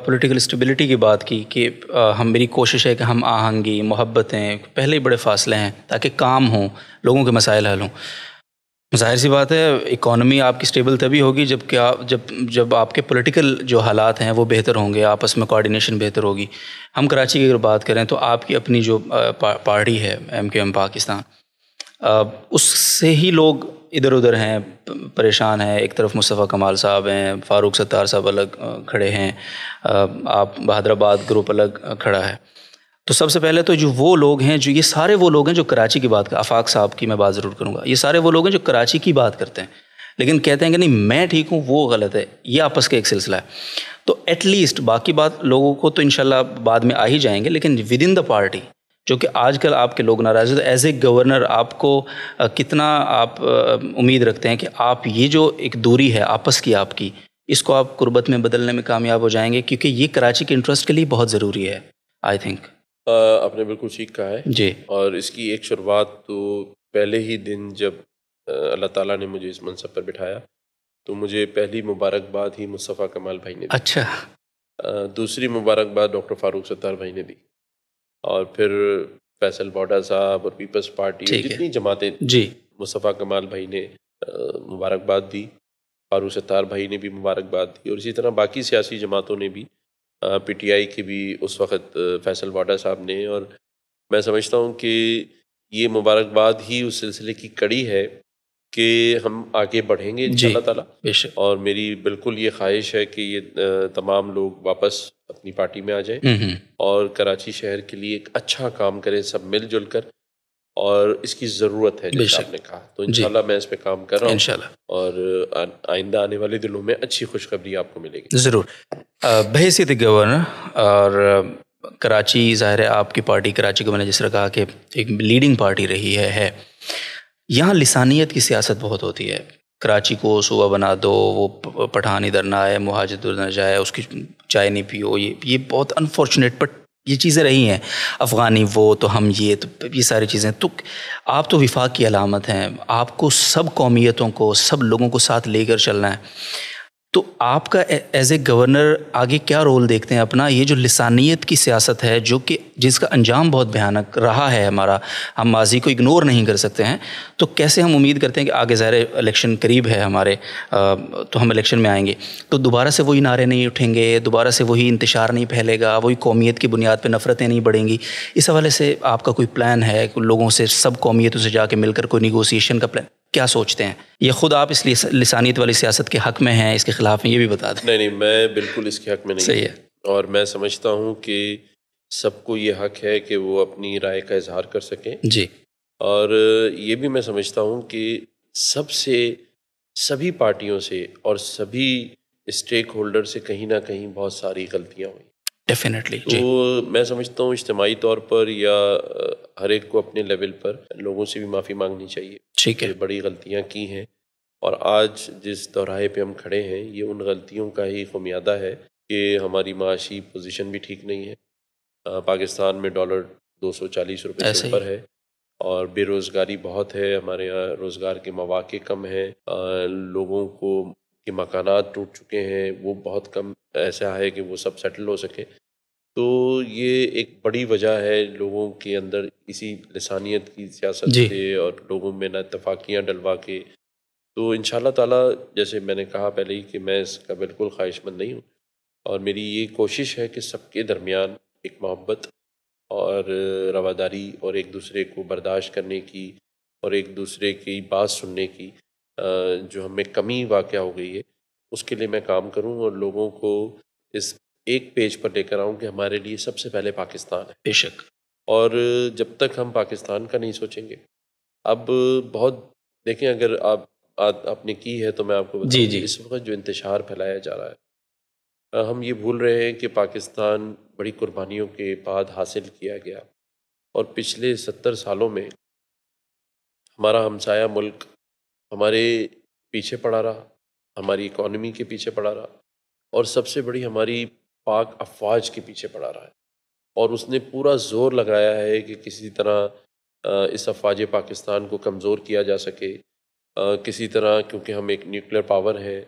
پولیٹیکل اسٹیبلٹی کی بات کی کہ میری کوشش ہے کہ ہم آہنگی، محبتیں، پہلے ہی بڑے فاصلے ہیں تاکہ کام ہوں، لوگوں کے مسائل حل ہوں. ظاہر سی بات ہے اکانومی آپ کی اسٹیبل تبھی ہوگی جب آپ کے پولیٹیکل جو حالات ہیں وہ بہتر ہوں گے، آپس میں کوآرڈینیشن بہتر ہوگی. ہم کراچی کی اگر بات کریں تو آپ کی اپنی جو پارٹی ہے MQM پاکستان، اس سے ہی لوگ ادھر ادھر ہیں، پریشان ہیں. ایک طرف مصطفیٰ کمال صاحب ہیں، فاروق ستار صاحب الگ کھڑے ہیں، آپ بہادر آباد گروپ الگ کھڑا ہے. تو سب سے پہلے تو جو وہ لوگ ہیں، جو یہ سارے وہ لوگ ہیں جو کراچی کی بات آفاق صاحب کی میں بات ضرور کروں گا، یہ سارے وہ لوگ ہیں جو کراچی کی بات کرتے ہیں لیکن کہتے ہیں کہ نہیں میں ٹھیک ہوں، وہ غلط ہے. یہ آپس کا ایک سلسلہ ہے. تو ایٹ لیسٹ باقی بات لوگوں کو تو انشاءاللہ بعد میں آ ہی جائیں گے، لیکن ود ان دا پارٹی جو کہ آج کل آپ کے لوگ ناراض ہیں، ایز اے گورنر آپ کو کتنا آپ امید رکھتے ہیں کہ آپ یہ جو ایک دوری ہے آپس کی آپ کی، اس کو آپ قربت میں بدلنے میں کامیاب ہو جائیں گے؟ کیونکہ یہ کراچی کے انٹرسٹ کے لیے بہت ضروری ہے آئی تھنک. آپ نے بالکل ٹھیک کہا ہے. جی اور اس کی ایک شروعات تو پہلے ہی دن جب اللہ تعالیٰ نے مجھے اس منصب پر بٹھایا تو مجھے پہلی مبارکباد ہی مصطفیٰ کمال بھائی نے دی. اچھا دوسری مبارکباد ڈاکٹر فاروق ستار بھائی نے دی، اور پھر فیصل بوڈا صاحب اور پیپلز پارٹی اور جتنی جماعتیں، جی مصطفیٰ کمال بھائی نے مبارکباد دی، فاروق ستار بھائی نے بھی مبارکباد دی، اور اسی طرح باقی سیاسی جماعتوں نے بھی، پی ٹی آئی کے بھی اس وقت فیصل بوڈا صاحب نے. اور میں سمجھتا ہوں کہ یہ مبارکباد ہی اس سلسلے کی کڑی ہے کہ ہم آگے بڑھیں گے انشاءاللہ تعالیٰ. بے شک. اور میری بالکل یہ خواہش ہے کہ یہ تمام لوگ واپس اپنی پارٹی میں آ جائیں اور کراچی شہر کے لیے ایک اچھا کام کریں سب مل جل کر، اور اس کی ضرورت ہے جیسے آپ نے کہا. تو انشاءاللہ میں اس پہ کام کر رہا ہوں انشاءاللہ، اور آئندہ آنے والے دنوں میں اچھی خوشخبری آپ کو ملے گی ضرور. بحیثیت گورنر اور کراچی، ظاہر ہے آپ کی پارٹی کراچی کو میں نے جس طرح کہا کہ ایک لیڈنگ پارٹی رہی ہے، یہاں لسانیت کی سیاست بہت ہوتی ہے. کراچی کو صوبہ بنا دو، وہ پٹھان ادھر نہ آئے، مہاجر ادھر نہ جائے، اس کی چائے نہیں پیو، یہ بہت انفارچونیٹ بٹ یہ چیزیں رہی ہیں. افغانی وہ تو ہم یہ ساری چیزیں. تو آپ تو وفاق کی علامت ہیں، آپ کو سب قومیتوں کو، سب لوگوں کو ساتھ لے کر چلنا ہے. تو آپ کا ایز اے گورنر آگے کیا رول دیکھتے ہیں اپنا؟ یہ جو لسانیت کی سیاست ہے، جو کہ جس کا انجام بہت بھیانک رہا ہے ہمارا، ہم ماضی کو اگنور نہیں کر سکتے ہیں، تو کیسے ہم امید کرتے ہیں کہ آگے ظاہر الیکشن قریب ہے ہمارے، تو ہم الیکشن میں آئیں گے تو دوبارہ سے وہی نعرے نہیں اٹھیں گے، دوبارہ سے وہی انتشار نہیں پھیلے گا، وہی قومیت کی بنیاد پہ نفرتیں نہیں بڑھیں گی. اس حوالے سے آپ کا کوئی پلان ہے لوگوں سے، سب قومیتوں سے جا کے مل کر کوئی نیگوسیشن کا پلان کیا سوچتے ہیں؟ یہ خود آپ اس لیے لسانیت والی سیاست کے حق میں ہیں، اس کے خلاف ہیں، یہ بھی بتا دیں. نہیں، میں بالکل اس کے حق میں نہیں. صحیح ہے. اور میں سمجھتا ہوں کہ سب کو یہ حق ہے کہ وہ اپنی رائے کا اظہار کر سکیں. جی. اور یہ بھی میں سمجھتا ہوں کہ سبھی پارٹیوں سے اور سبھی اسٹیک ہولڈر سے کہیں نہ کہیں بہت ساری غلطیاں ہوئی. ڈیفینیٹلی. تو میں سمجھتا ہوں اجتماعی طور پر یا ہر ایک کو اپنے لیول پر لوگوں سے بھی معافی مانگنی چاہیے. ٹھیک ہے. بڑی غلطیاں کی ہیں، اور آج جس دوراہے پہ ہم کھڑے ہیں یہ ان غلطیوں کا ہی خمیادہ ہے کہ ہماری معاشی پوزیشن بھی ٹھیک نہیں ہے. پاکستان میں ڈالر 240 روپے سے اوپر ہے، اور بے روزگاری بہت ہے. ہمارے یہاں روزگار کے مواقع کم ہیں، لوگوں کو کے مکانات ٹوٹ چکے ہیں، وہ بہت کم ایسا ہے کہ وہ سب سیٹل ہو سکے. تو یہ ایک بڑی وجہ ہے لوگوں کے اندر اسی لسانیت کی سیاست سے اور لوگوں میں نہ اتفاقیاں ڈلوا کے. تو انشاءاللہ تعالیٰ جیسے میں نے کہا پہلے ہی کہ میں اس کا بالکل خواہش مند نہیں ہوں، اور میری یہ کوشش ہے کہ سب کے درمیان ایک محبت اور رواداری اور ایک دوسرے کو برداشت کرنے کی اور ایک دوسرے کی بات سننے کی جو ہمیں کمی واقع ہو گئی ہے، اس کے لیے میں کام کروں اور لوگوں کو اس ایک پیج پر لے کر آؤں کہ ہمارے لیے سب سے پہلے پاکستان ہے. بے شک. اور جب تک ہم پاکستان کا نہیں سوچیں گے، اب بہت دیکھیں، اگر آپ نے کی ہے تو میں آپ کو بتاؤں کہ اس وقت جو انتشار پھیلایا جا رہا ہے، ہم یہ بھول رہے ہیں کہ پاکستان بڑی قربانیوں کے بعد حاصل کیا گیا، اور پچھلے 70 سالوں میں ہمارا ہمسایہ ملک ہمارے پیچھے پڑا رہا، ہماری اکانومی کے پیچھے پڑا رہا، اور سب سے بڑی ہماری پاک افواج کے پیچھے پڑا رہا ہے. اور اس نے پورا زور لگایا ہے کہ کسی طرح اس افواج پاکستان کو کمزور کیا جا سکے، کسی طرح، کیونکہ ہم ایک نیوکلیر پاور ہے،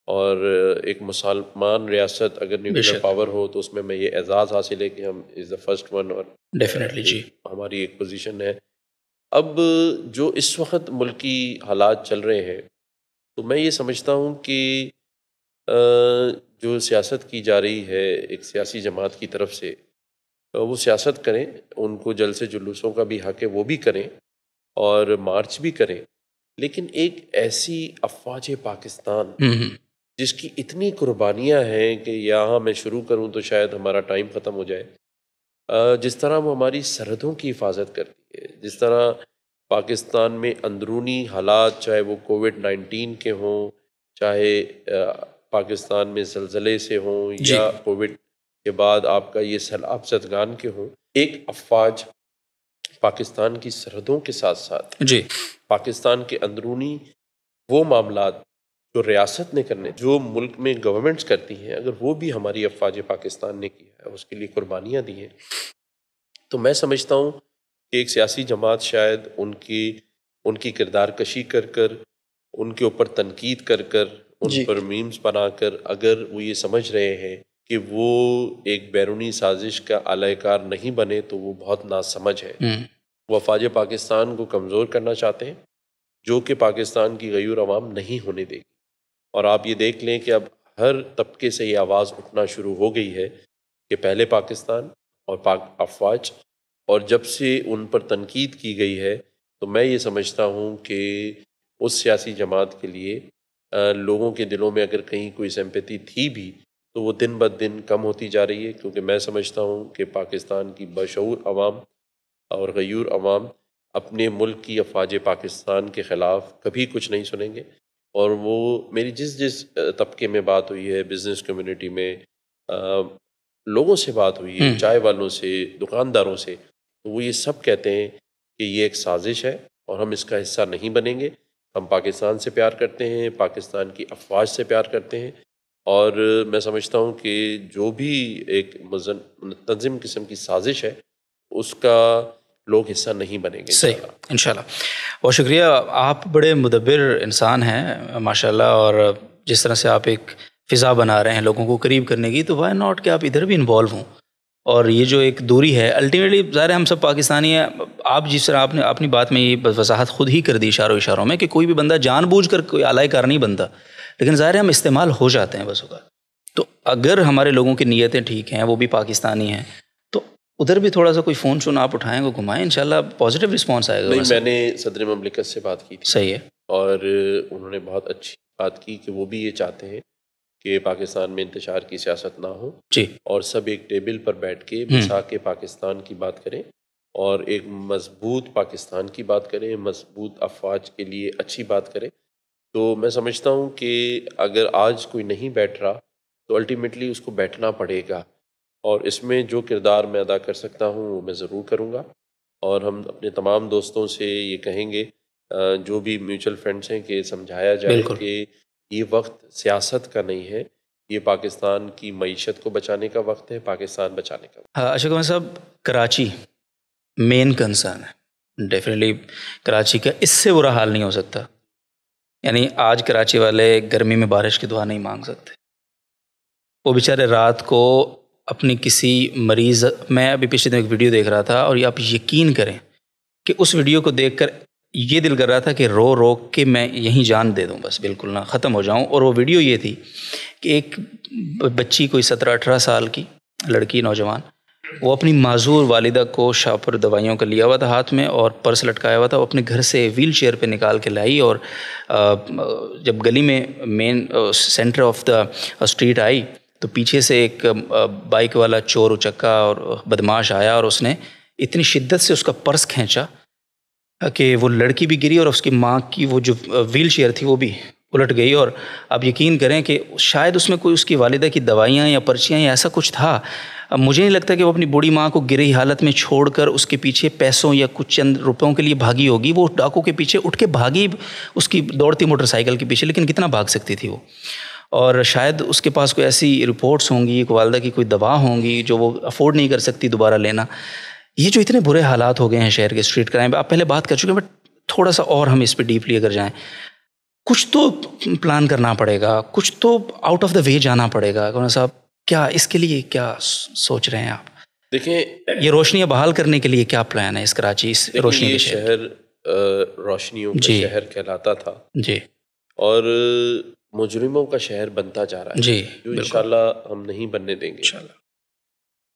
اور ایک مسلمان ریاست اگر نیوکلیر پاور ہو تو اس میں یہ اعزاز حاصل ہے کہ ہم از دا فرسٹ ون، اور ڈیفینیٹلی جی ہماری ایک پوزیشن ہے. اب جو اس وقت ملکی حالات چل رہے ہیں، تو میں یہ سمجھتا ہوں کہ جو سیاست کی جا رہی ہے ایک سیاسی جماعت کی طرف سے، وہ سیاست کریں، ان کو جلسے سے جلوسوں کا بھی حق ہے، وہ بھی کریں اور مارچ بھی کریں، لیکن ایک ایسی افواج پاکستان جس کی اتنی قربانیاں ہیں کہ یہاں میں شروع کروں تو شاید ہمارا ٹائم ختم ہو جائے. جس طرح وہ ہماری سرحدوں کی حفاظت کرتی ہے، جس طرح پاکستان میں اندرونی حالات، چاہے وہ کووڈ-19 کے ہوں، چاہے پاکستان میں زلزلے سے ہوں، یا کووڈ کے بعد آپ کا یہ سیلاب زدگان کے ہوں، ایک افواج پاکستان کی سرحدوں کے ساتھ ساتھ پاکستان کے اندرونی وہ معاملات جو ریاست نے کرنے، جو ملک میں گورنمنٹس کرتی ہیں، اگر وہ بھی ہماری افواج پاکستان نے کی ہے، اس کے لیے قربانیاں دی ہیں، تو میں سمجھتا ہوں کہ ایک سیاسی جماعت شاید ان کی کردار کشی کر کر، ان کے اوپر تنقید کر کر، ان پر میمز بنا کر، اگر وہ یہ سمجھ رہے ہیں کہ وہ ایک بیرونی سازش کا اعلی کار نہیں بنے تو وہ بہت ناسمجھ ہے. وہ افواج پاکستان کو کمزور کرنا چاہتے ہیں جو کہ پاکستان کی غیور عوام نہیں ہونے دے گی. اور آپ یہ دیکھ لیں کہ اب ہر طبقے سے یہ آواز اٹھنا شروع ہو گئی ہے کہ پہلے پاکستان اور پاک افواج، اور جب سے ان پر تنقید کی گئی ہے تو میں یہ سمجھتا ہوں کہ اس سیاسی جماعت کے لیے لوگوں کے دلوں میں اگر کہیں کوئی سمپیتی تھی بھی تو وہ دن بدن کم ہوتی جا رہی ہے، کیونکہ میں سمجھتا ہوں کہ پاکستان کی بشعور عوام اور غیور عوام اپنے ملک کی افواج پاکستان کے خلاف کبھی کچھ نہیں سنیں گے. اور وہ میری جس طبقے میں بات ہوئی ہے، بزنس کمیونٹی میں لوگوں سے بات ہوئی ہے، چائے والوں سے، دکانداروں سے، تو وہ یہ سب کہتے ہیں کہ یہ ایک سازش ہے اور ہم اس کا حصہ نہیں بنیں گے. ہم پاکستان سے پیار کرتے ہیں، پاکستان کی افواج سے پیار کرتے ہیں، اور میں سمجھتا ہوں کہ جو بھی ایک منتظم قسم کی سازش ہے اس کا لوگ حصہ نہیں بنیں گے. صحیح، انشاءاللہ. بہت شکریہ. آپ بڑے مدبر انسان ہیں ماشاءاللہ، اور جس طرح سے آپ ایک فضا بنا رہے ہیں لوگوں کو قریب کرنے کی، تو وائی ناٹ کہ آپ ادھر بھی انوالو ہوں. اور یہ جو ایک دوری ہے الٹیمیٹلی ظاہر ہے ہم سب پاکستانی ہیں. آپ جس طرح آپ نے اپنی بات میں یہ وضاحت خود ہی کر دی اشاروں میں کہ کوئی بھی بندہ جان بوجھ کر کوئی اعلی کار نہیں بنتا، لیکن ظاہر ہے ہم استعمال ہو جاتے ہیں بس اوقات. تو اگر ہمارے لوگوں کی نیتیں ٹھیک ہیں، وہ بھی پاکستانی ہیں، تو ادھر بھی تھوڑا سا کوئی فون آپ اٹھائیں گے، گھمائیں، انشاءاللہ پازیٹیو رسپانس آئے گا. نہیں، میں نے صدر مملکت سے بات کی تھی. صحیح ہے. اور انہوں نے بہت اچھی بات کی کہ وہ بھی یہ چاہتے ہیں کہ پاکستان میں انتشار کی سیاست نہ ہو، جی، اور سب ایک ٹیبل پر بیٹھ کے میثاق پاکستان کی بات کریں اور ایک مضبوط پاکستان کی بات کریں، مضبوط افواج کے لیے اچھی بات کریں. تو میں سمجھتا ہوں کہ اگر آج کوئی نہیں بیٹھ رہا تو الٹیمیٹلی اس کو بیٹھنا پڑے گا، اور اس میں جو کردار میں ادا کر سکتا ہوں وہ میں ضرور کروں گا. اور ہم اپنے تمام دوستوں سے یہ کہیں گے جو بھی میوچل فنڈس ہیں کہ سمجھایا جائے بالکل. کہ یہ وقت سیاست کا نہیں ہے، یہ پاکستان کی معیشت کو بچانے کا وقت ہے، پاکستان بچانے کا وقت. اشوک احمد صاحب، کراچی مین کنسرن ہے ڈیفینیٹلی. کراچی کا اس سے برا حال نہیں ہو سکتا. یعنی آج کراچی والے گرمی میں بارش کی دعا نہیں مانگ سکتے. وہ بیچارے رات کو اپنی کسی مریض، میں ابھی پچھلے دن ایک ویڈیو دیکھ رہا تھا، اور یہ آپ یقین کریں کہ اس ویڈیو کو دیکھ کر یہ دل کر رہا تھا کہ رو رو کے میں یہیں جان دے دوں، بس بالکل نہ ختم ہو جاؤں. اور وہ ویڈیو یہ تھی کہ ایک بچی کوئی 17-18 سال کی لڑکی، نوجوان، وہ اپنی معذور والدہ کو شاپر دوائیوں کا لیا ہوا تھا ہاتھ میں اور پرس لٹکایا ہوا تھا. وہ اپنے گھر سے ویل چیئر پہ نکال کے لائی، اور جب گلی میں مین centre of the street I تو پیچھے سے ایک بائک والا چور اچکا اور بدماش آیا، اور اس نے اتنی شدت سے اس کا پرس کھینچا کہ وہ لڑکی بھی گری اور اس کی ماں کی وہ جو ویل چیئر تھی وہ بھی الٹ گئی. اور آپ یقین کریں کہ شاید اس میں کوئی اس کی والدہ کی دوائیاں یا پرچیاں یا ایسا کچھ تھا. مجھے نہیں لگتا کہ وہ اپنی بوڑھی ماں کو گری حالت میں چھوڑ کر اس کے پیچھے پیسوں یا کچھ چند روپوں کے لیے بھاگی ہوگی. وہ ڈاکو کے پیچھے اٹھ کے بھاگی اس کی دوڑتی موٹر سائیکل کے پیچھے، لیکن کتنا بھاگ سکتی تھی وہ. اور شاید اس کے پاس کوئی ایسی رپورٹس ہوں گی، ایک والدہ کی کوئی دوا ہوں گی جو وہ افورڈ نہیں کر سکتی دوبارہ لینا. یہ جو اتنے برے حالات ہو گئے ہیں شہر کے اسٹریٹ کرائم، آپ پہلے بات کر چکے ہیں، بٹ تھوڑا سا اور ہم اس پہ ڈیپلی اگر جائیں، کچھ تو پلان کرنا پڑے گا، کچھ تو آؤٹ آف دا وے جانا پڑے گا. گورنر صاحب، کیا اس کے لیے کیا سوچ رہے ہیں آپ؟ دیکھیں، یہ روشنیاں بحال کرنے کے لیے کیا پلان ہے اس کراچی، اس روشنی یہ کے شہر روشنیوں کا شہر کہلاتا تھا، جی، اور مجرموں کا شہر بنتا جا رہا ہے، جی، جو انشاءاللہ ہم نہیں بننے دیں گے.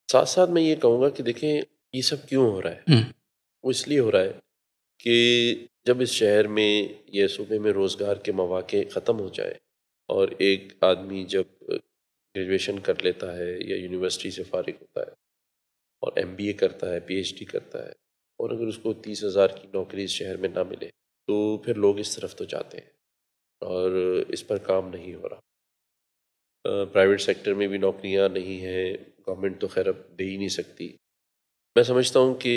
ساتھ ساتھ میں یہ کہوں گا کہ دیکھیں یہ سب کیوں ہو رہا ہے. وہ اس لیے ہو رہا ہے کہ جب اس شہر میں یا صوبے میں روزگار کے مواقع ختم ہو جائے، اور ایک آدمی جب گریجویشن کر لیتا ہے یا یونیورسٹی سے فارغ ہوتا ہے اور MBA کرتا ہے، PhD کرتا ہے، اور اگر اس کو 30,000 کی نوکری اس شہر میں نہ ملے تو پھر لوگ اس طرف تو جاتے ہیں اور اس پر کام نہیں ہو رہا. پرائیویٹ سیکٹر میں بھی نوکریاں نہیں ہیں، گورنمنٹ تو خیر اب دے ہی نہیں سکتی. میں سمجھتا ہوں کہ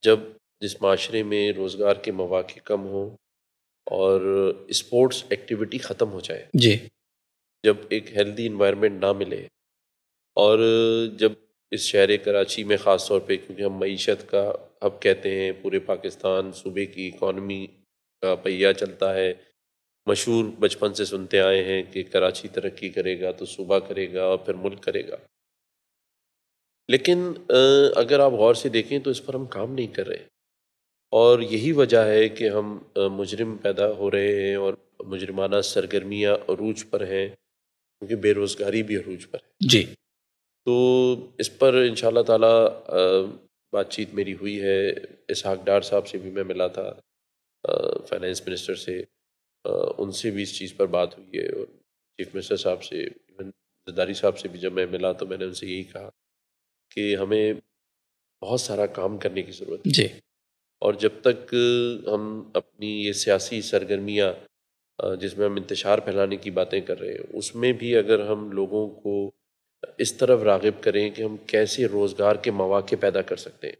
جب جس معاشرے میں روزگار کے مواقع کم ہوں اور اسپورٹس ایکٹیویٹی ختم ہو جائے، جی، جب ایک ہیلدی انوائرمنٹ نہ ملے، اور جب اس شہر کراچی میں خاص طور پہ، کیونکہ ہم معیشت کا ہب کہتے ہیں، پورے پاکستان صوبے کی اکانومی کا پہیہ چلتا ہے، مشہور بچپن سے سنتے آئے ہیں کہ کراچی ترقی کرے گا تو صوبہ کرے گا اور پھر ملک کرے گا، لیکن اگر آپ غور سے دیکھیں تو اس پر ہم کام نہیں کر رہے، اور یہی وجہ ہے کہ ہم مجرم پیدا ہو رہے ہیں اور مجرمانہ سرگرمیاں عروج پر ہیں، کیونکہ بے روزگاری بھی عروج پر ہے۔ جی، تو اس پر انشاءاللہ تعالی بات چیت میری ہوئی ہے، اسحاق ڈار صاحب سے بھی میں ملا تھا، فائنانس منسٹر سے، ان سے بھی اس چیز پر بات ہوئی ہے، اور چیف منسٹر صاحب سے، ایون زرداری صاحب سے بھی جب میں ملا تو میں نے ان سے یہی کہا کہ ہمیں بہت سارا کام کرنے کی ضرورت ہے، جی، اور جب تک ہم اپنی یہ سیاسی سرگرمیاں جس میں ہم انتشار پھیلانے کی باتیں کر رہے ہیں، اس میں بھی اگر ہم لوگوں کو اس طرف راغب کریں کہ ہم کیسے روزگار کے مواقع پیدا کر سکتے ہیں،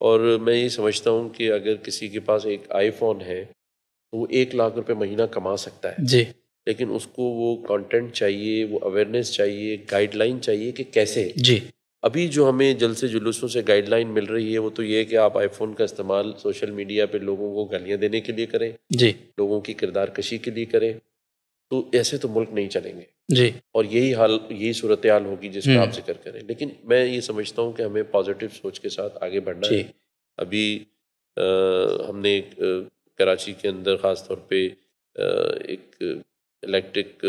اور میں یہ سمجھتا ہوں کہ اگر کسی کے پاس ایک آئی فون ہے تو وہ 1 لاکھ روپے مہینہ کما سکتا ہے، جی، لیکن اس کو وہ کانٹینٹ چاہیے، وہ اویئرنیس چاہیے، گائیڈ لائن چاہیے کہ کیسے۔ جی، ابھی جو ہمیں جلسے جلوسوں سے گائیڈ لائن مل رہی ہے وہ تو یہ ہے کہ آپ آئی فون کا استعمال سوشل میڈیا پہ لوگوں کو گالیاں دینے کے لیے کریں، جی، لوگوں کی کردار کشی کے لیے کریں، تو ایسے تو ملک نہیں چلیں گے، جی، اور یہی صورتحال ہوگی جس کا آپ ذکر کریں۔ لیکن میں یہ سمجھتا ہوں کہ ہمیں پازیٹیو سوچ کے ساتھ آگے بڑھنا جی، ہے۔ ابھی ہم نے کراچی کے اندر خاص طور پہ ایک الیکٹرک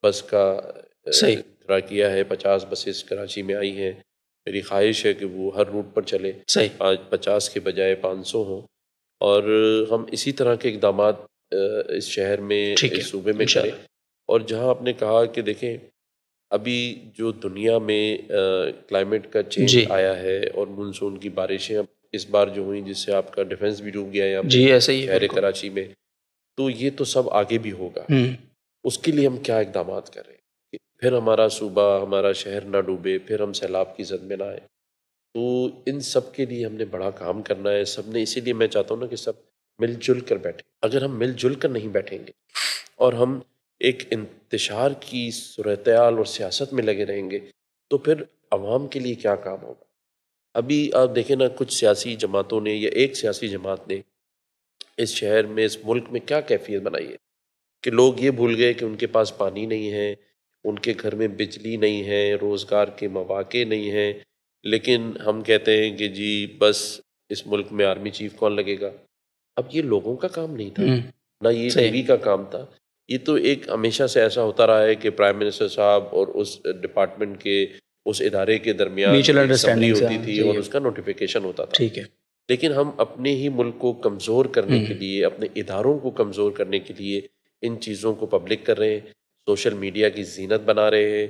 بس کا صحیح، اختراع کیا ہے، 50 بسیں کراچی میں آئی ہیں، میری خواہش ہے کہ وہ ہر روٹ پر چلے، صحیح، 50 کے بجائے 500 ہوں، اور ہم اسی طرح کے اقدامات اس شہر میں، ٹھیک ہے، اس صوبے میں کریں۔ انشاءاللہ، اور جہاں آپ نے کہا کہ دیکھیں ابھی جو دنیا میں کلائمیٹ کا چینج جی، آیا ہے اور مونسون کی بارشیں اب اس بار جو ہوئیں جس سے آپ کا ڈیفنس بھی ڈوب گیا یہاں پہ جی، ایسے ہی ہے، شہر بالکل، کراچی میں، تو یہ تو سب آگے بھی ہوگا۔ اس کے لیے ہم کیا اقدامات کر رہے ہیں کہ پھر ہمارا صوبہ، ہمارا شہر نہ ڈوبے، پھر ہم سیلاب کی زد میں نہ آئے، تو ان سب کے لیے ہم نے بڑا کام کرنا ہے سب نے۔ اسی لیے میں چاہتا ہوں نا کہ سب مل جل کر بیٹھیں۔ اگر ہم مل جل کر نہیں بیٹھیں گے اور ہم ایک انتشار کی صورتحال اور سیاست میں لگے رہیں گے تو پھر عوام کے لیے کیا کام ہوگا؟ ابھی آپ دیکھیں نا، کچھ سیاسی جماعتوں نے یا ایک سیاسی جماعت نے اس شہر میں، اس ملک میں کیا کیفیت بنائی ہے کہ لوگ یہ بھول گئے کہ ان کے پاس پانی نہیں ہے، ان کے گھر میں بجلی نہیں ہے، روزگار کے مواقع نہیں ہیں، لیکن ہم کہتے ہیں کہ جی بس اس ملک میں آرمی چیف کون لگے گا۔ اب یہ لوگوں کا کام نہیں تھا، نہ یہ ٹی صحیح، وی کا کام تھا، یہ تو ایک ہمیشہ سے ایسا ہوتا رہا ہے کہ پرائم منسٹر صاحب اور اس ڈپارٹمنٹ کے، اس ادارے کے درمیان میوچل ایک سمری انڈرسٹینڈنگ سے، ہوتی تھی صحیح اور ہے، اس کا نوٹیفیکیشن ہوتا تھا۔ ٹھیک ہے، لیکن ہم اپنے ہی ملک کو کمزور کرنے کے لیے، اپنے اداروں کو کمزور کرنے کے لیے ان چیزوں کو پبلک کر رہے ہیں، سوشل میڈیا کی زینت بنا رہے ہیں،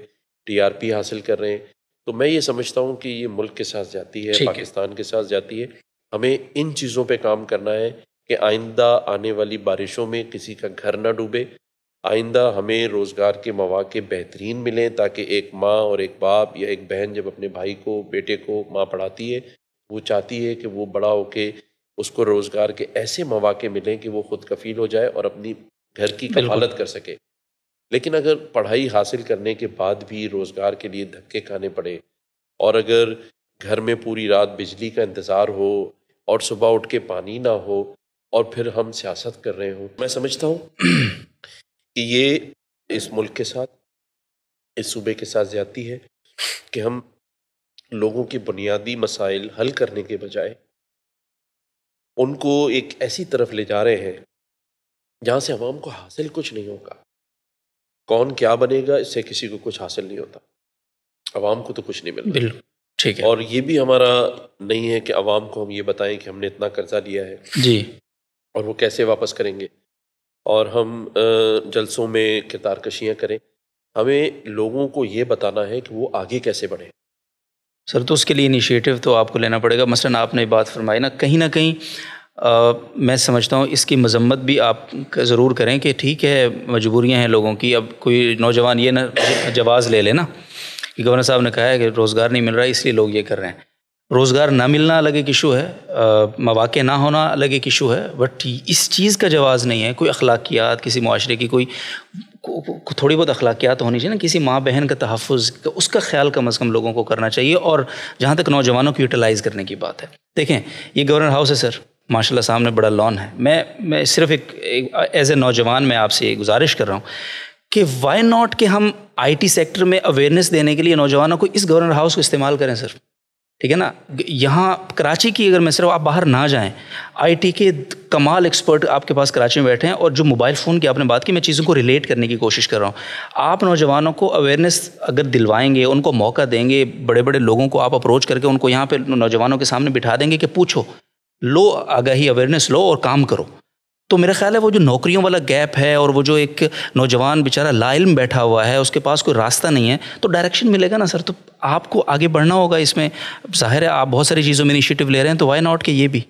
ٹی آر پی حاصل کر رہے ہیں۔ تو میں یہ سمجھتا ہوں کہ یہ ملک کے ساتھ جاتی ہے، ٹھیک ہے، پاکستان کے ساتھ جاتی ہے۔ ہمیں ان چیزوں پہ کام کرنا ہے کہ آئندہ آنے والی بارشوں میں کسی کا گھر نہ ڈوبے، آئندہ ہمیں روزگار کے مواقع بہترین ملیں، تاکہ ایک ماں اور ایک باپ یا ایک بہن جب اپنے بھائی کو، بیٹے کو ماں پڑھاتی ہے، وہ چاہتی ہے کہ وہ بڑا ہو کے اس کو روزگار کے ایسے مواقع ملیں کہ وہ خود کفیل ہو جائے اور اپنی گھر کی بالکل، کفالت کر سکے۔ لیکن اگر پڑھائی حاصل کرنے کے بعد بھی روزگار کے لیے دھکے کھانے پڑے، اور اگر گھر میں پوری رات بجلی کا انتظار ہو اور صبح اٹھ کے پانی نہ ہو اور پھر ہم سیاست کر رہے ہوں، میں سمجھتا ہوں کہ یہ اس ملک کے ساتھ، اس صوبے کے ساتھ زیادتی ہے کہ ہم لوگوں کے بنیادی مسائل حل کرنے کے بجائے ان کو ایک ایسی طرف لے جا رہے ہیں جہاں سے عوام کو حاصل کچھ نہیں ہوگا۔ کون کیا بنے گا اس سے کسی کو کچھ حاصل نہیں ہوتا، عوام کو تو کچھ نہیں مل رہا۔ بالکل، ٹھیک ہے، اور یہ بھی ہمارا نہیں ہے کہ عوام کو ہم یہ بتائیں کہ ہم نے اتنا قرضہ لیا ہے جی، اور وہ کیسے واپس کریں گے، اور ہم جلسوں میں کردار کشیاں کریں۔ ہمیں لوگوں کو یہ بتانا ہے کہ وہ آگے کیسے بڑھیں۔ سر تو اس کے لیے انیشیٹو تو آپ کو لینا پڑے گا۔ مثلاً آپ نے بات فرمائی نا کہیں میں سمجھتا ہوں اس کی مذمت بھی آپ ضرور کریں کہ ٹھیک ہے مجبوریاں ہیں لوگوں کی۔ اب کوئی نوجوان یہ نہ جواز لے لے نا کہ گورنر صاحب نے کہا ہے کہ روزگار نہیں مل رہا ہے اس لیے لوگ یہ کر رہے ہیں۔ روزگار نہ ملنا الگ ایک ایشو ہے، مواقع نہ ہونا الگ ایک ایشو ہے، بٹ اس چیز کا جواز نہیں ہے۔ کوئی اخلاقیات، کسی معاشرے کی کوئی تھوڑی بہت اخلاقیات ہونی چاہیے نا، کسی ماں بہن کا تحفظ، اس کا خیال کم از کم لوگوں کو کرنا چاہیے۔ اور جہاں تک نوجوانوں کو یوٹیلائز کرنے کی بات ہے، دیکھیں یہ گورنر ہاؤس ہے سر، ماشاء اللہ سامنے بڑا لان ہے. میں صرف ایک ایز اے نوجوان میں آپ سے یہ گزارش کر رہا ہوں کہ وائی ناٹ کہ ہم آئی ٹی سیکٹر میں اویئرنیس دینے کے لیے نوجوانوں کو اس گورنر ہاؤس کو استعمال کریں سر. ٹھیک ہے نا. یہاں کراچی کی اگر میں صرف آپ باہر نہ جائیں, آئی ٹی کے کمال ایکسپرٹ آپ کے پاس کراچی میں بیٹھے ہیں, اور جو موبائل فون کی آپ نے بات کی, میں چیزوں کو ریلیٹ کرنے کی کوشش کر رہا ہوں. آپ نوجوانوں کو اویئرنیس اگر دلوائیں گے, ان کو موقع دیں گے, بڑے بڑے لوگوں کو آپ اپروچ کر کے ان کو یہاں پہ نوجوانوں کے سامنے بٹھا دیں گے کہ پوچھو, لو آگاہی, اویئرنیس لو اور کام کرو, تو میرا خیال ہے وہ جو نوکریوں والا گیپ ہے اور وہ جو ایک نوجوان بیچارہ لا علم بیٹھا ہوا ہے, اس کے پاس کوئی راستہ نہیں ہے, تو ڈائریکشن ملے گا نا سر. تو آپ کو آگے بڑھنا ہوگا اس میں. ظاہر ہے آپ بہت ساری چیزوں میں انیشیٹو لے رہے ہیں, تو وائی ناٹ کہ یہ بھی.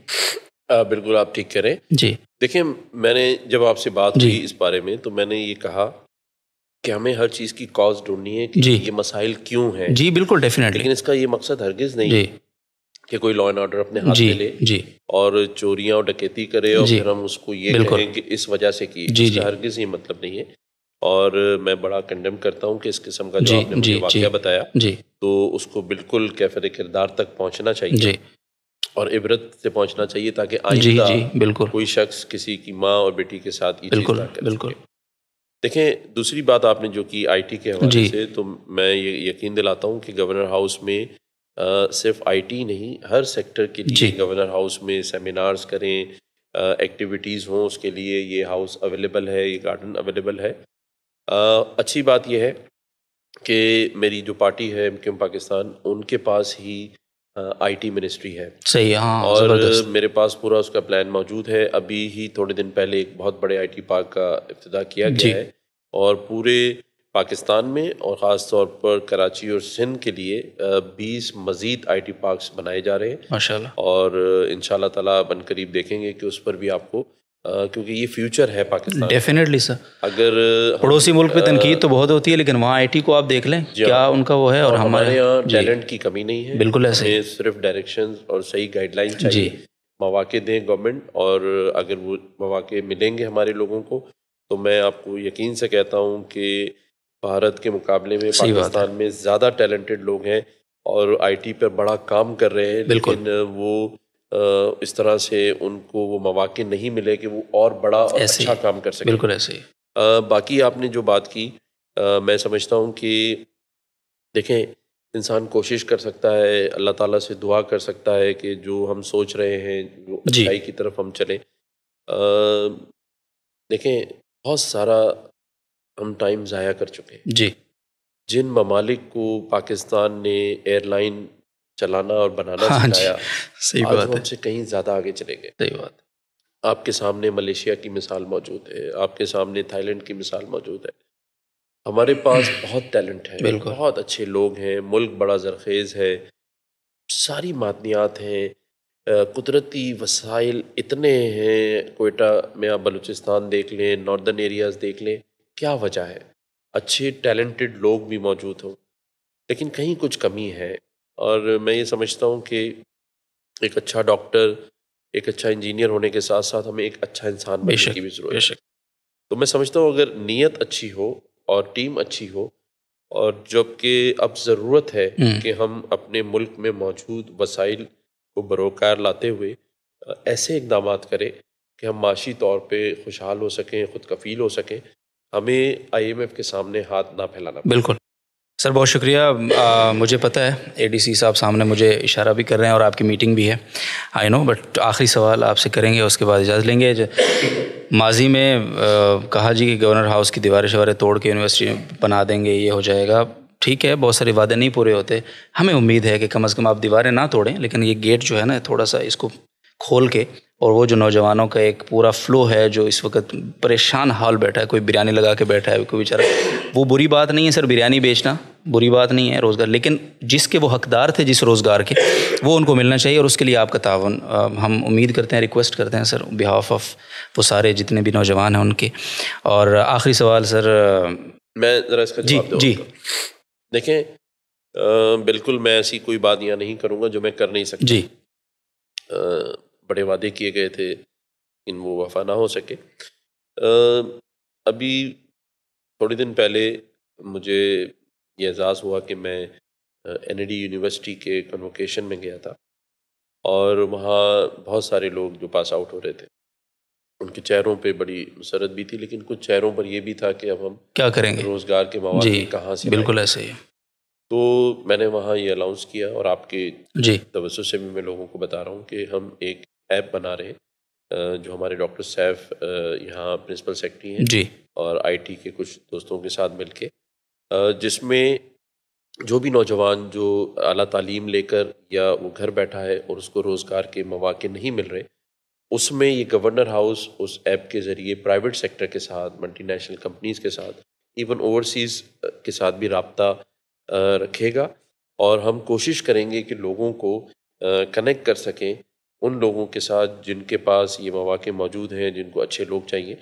بالکل آپ ٹھیک کریں. جی دیکھیں, میں نے جب آپ سے بات جی کی اس بارے میں, تو میں نے یہ کہا کہ ہمیں ہر چیز کی کاز ڈھونڈنی ہے کہ جی یہ مسائل کیوں ہیں. جی بالکل ڈیفینیٹلی. لیکن اس کا یہ مقصد ہرگز نہیں جی کہ کوئی لا اینڈ آرڈر اپنے ہاتھ جی میں لے جی اور چوریاں اور ڈکیتی کرے اور جی پھر ہم اس کو یہ بالکل. کہیں کہ اس وجہ سے کی. جی اس جی کا ہرگز یہ مطلب نہیں ہے. اور میں بڑا کنڈیم کرتا ہوں کہ اس قسم کا جو جی آپ نے مجھے جی واقعہ جی بتایا, جی تو اس کو بالکل کیفر کردار تک پہنچنا چاہیے جی اور عبرت سے پہنچنا چاہیے, تاکہ جی آئندہ جی بالکل کوئی شخص کسی کی ماں اور بیٹی کے ساتھ یہ چیز بالکل نہ کر بالکل. سکے. دیکھیں, دوسری بات آپ نے جو کی آئی ٹی کے حوالے جی سے, تو میں یہ یقین دلاتا ہوں کہ گورنر ہاؤس میں صرف آئی ٹی نہیں, ہر سیکٹر کے جی لیے گورنر ہاؤس میں سیمینارز کریں, ایکٹیویٹیز ہوں, اس کے لیے یہ ہاؤس اویلیبل ہے, یہ گارڈن اویلیبل ہے. اچھی بات یہ ہے کہ میری جو پارٹی ہے MQM پاکستان, ان کے پاس ہی آئی ٹی منسٹری ہے, صحیح, ہاں اور زبردست. میرے پاس پورا اس کا پلان موجود ہے. ابھی ہی تھوڑے دن پہلے ایک بہت بڑے آئی ٹی پارک کا افتتاح کیا گیا جی ہے, اور پورے پاکستان میں اور خاص طور پر کراچی اور سندھ کے لیے 20 مزید آئی ٹی پارکس بنائے جا رہے ہیں, ماشاء اللہ. اور انشاءاللہ تعالیٰ بن قریب دیکھیں گے کہ اس پر بھی آپ کو, کیونکہ یہ فیوچر ہے پاکستان. ڈیفینیٹلی سر. اگر پڑوسی ملک پہ تنقید تو بہت ہوتی ہے, لیکن وہاں آئی ٹی کو آپ دیکھ لیں کیا ان کا وہ ہے, اور ہمارے یہاں جی ٹیلنٹ کی کمی نہیں ہے. بالکل ایسے ہی. ہمیں صرف ڈائریکشن اور صحیح گائیڈ لائن جی چاہیے, مواقع دیں گورنمنٹ, اور اگر وہ مواقع ملیں گے ہمارے لوگوں کو, تو میں آپ کو یقین سے کہتا ہوں کہ بھارت کے مقابلے میں صحیح بات ہے. پاکستان میں زیادہ ٹیلنٹڈ لوگ ہیں اور آئی ٹی پر بڑا کام کر رہے ہیں, بالکل. لیکن وہ اس طرح سے ان کو وہ مواقع نہیں ملے کہ وہ اور بڑا اور ایسے اچھا ہی کام کر سکیں. بالکل ایسے ہی. باقی آپ نے جو بات کی, میں سمجھتا ہوں کہ دیکھیں, انسان کوشش کر سکتا ہے, اللہ تعالیٰ سے دعا کر سکتا ہے کہ جو ہم سوچ رہے ہیں, جو جی اچھائی کی طرف ہم چلیں. دیکھیں, بہت سارا ہم ٹائم ضائع کر چکے ہیں. جی جن ممالک کو پاکستان نے ایئر لائن چلانا اور بنانا ہاں جی سکھایا, صحیح آج بات وہ ہے. ہم سے کہیں زیادہ آگے چلے گئے. صحیح بات. آپ کے سامنے ملیشیا کی مثال موجود ہے, آپ کے سامنے تھائی لینڈ کی مثال موجود ہے. ہمارے پاس بہت ٹیلنٹ ہے, بالکل بہت اچھے لوگ ہیں, ملک بڑا زرخیز ہے, ساری معدنیات ہیں, قدرتی وسائل اتنے ہیں. کوئٹہ میں آپ بلوچستان دیکھ لیں, ناردرن ایریاز دیکھ لیں, کیا وجہ ہے؟ اچھے ٹیلنٹڈ لوگ بھی موجود ہوں, لیکن کہیں کچھ کمی ہے. اور میں یہ سمجھتا ہوں کہ ایک اچھا ڈاکٹر, ایک اچھا انجینئر ہونے کے ساتھ ساتھ ہمیں ایک اچھا انسان بے بننے شک کی بھی بے ضرورت ہے. شک. تو میں سمجھتا ہوں اگر نیت اچھی ہو اور ٹیم اچھی ہو, اور جب کہ اب ضرورت ہے کہ ہم اپنے ملک میں موجود وسائل کو بروکار لاتے ہوئے ایسے اقدامات کریں کہ ہم معاشی طور پہ خوشحال ہو سکیں, خود کفیل ہو سکیں, ہمیں IMF کے سامنے ہاتھ نہ پھیلانا پڑے. بالکل سر, بہت شکریہ. مجھے پتہ ہے ADC صاحب سامنے مجھے اشارہ بھی کر رہے ہیں اور آپ کی میٹنگ بھی ہے, آئی نو, بٹ آخری سوال آپ سے کریں گے, اس کے بعد اجازت لیں گے. ماضی میں کہا جی کہ گورنر ہاؤس کی دیواریں شواریں توڑ کے یونیورسٹی بنا دیں گے, یہ ہو جائے گا. ٹھیک ہے, بہت سارے وعدے نہیں پورے ہوتے. ہمیں امید ہے کہ کم از کم آپ دیواریں نہ توڑیں, لیکن یہ گیٹ جو ہے نا تھوڑا سا اس کو کھول کے, اور وہ جو نوجوانوں کا ایک پورا فلو ہے جو اس وقت پریشان حال بیٹھا ہے, کوئی بریانی لگا کے بیٹھا ہے, کوئی بیچارہ, وہ بری بات نہیں ہے سر, بریانی بیچنا بری بات نہیں ہے, روزگار, لیکن جس کے وہ حقدار تھے جس روزگار کے, وہ ان کو ملنا چاہیے, اور اس کے لیے آپ کا تعاون ہم امید کرتے ہیں, ریکویسٹ کرتے ہیں سر, بہاف آف وہ سارے جتنے بھی نوجوان ہیں ان کے. اور آخری سوال سر, میں ذرا اس کا جی جواب دوں جی گا. دیکھیں, بالکل میں ایسی کوئی بات یہاں نہیں کروں گا جو میں کر نہیں سکتا. جی بڑے وعدے کیے گئے تھے لیکن وہ وفا نہ ہو سکے. ابھی تھوڑے دن پہلے مجھے یہ اعزاز ہوا کہ میں NID یونیورسٹی کے کنووکیشن میں گیا تھا, اور وہاں بہت سارے لوگ جو پاس آؤٹ ہو رہے تھے ان کے چہروں پہ بڑی مسرت بھی تھی، لیکن کچھ چہروں پر یہ بھی تھا کہ اب ہم کیا کریں گے، روزگار کے مواقع کہاں سے بالکل ایسے ہی. تو میں نے وہاں یہ اناؤنس کیا اور آپ کے جی توسط سے بھی میں لوگوں کو بتا رہا ہوں کہ ہم ایک ایپ بنا رہے ہیں جو ہمارے ڈاکٹر سیف یہاں پرنسپل سیکرٹری ہیں جی اور آئی ٹی کے کچھ دوستوں کے ساتھ مل کے، جس میں جو بھی نوجوان جو اعلیٰ تعلیم لے کر یا وہ گھر بیٹھا ہے اور اس کو روزگار کے مواقع نہیں مل رہے، اس میں یہ گورنر ہاؤس اس ایپ کے ذریعے پرائیویٹ سیکٹر کے ساتھ، ملٹی نیشنل کمپنیز کے ساتھ، ایون اوورسیز کے ساتھ بھی رابطہ رکھے گا، اور ہم کوشش کریں گے کہ لوگوں کو کنیکٹ کر سکیں ان لوگوں کے ساتھ جن کے پاس یہ مواقع موجود ہیں، جن کو اچھے لوگ چاہیے.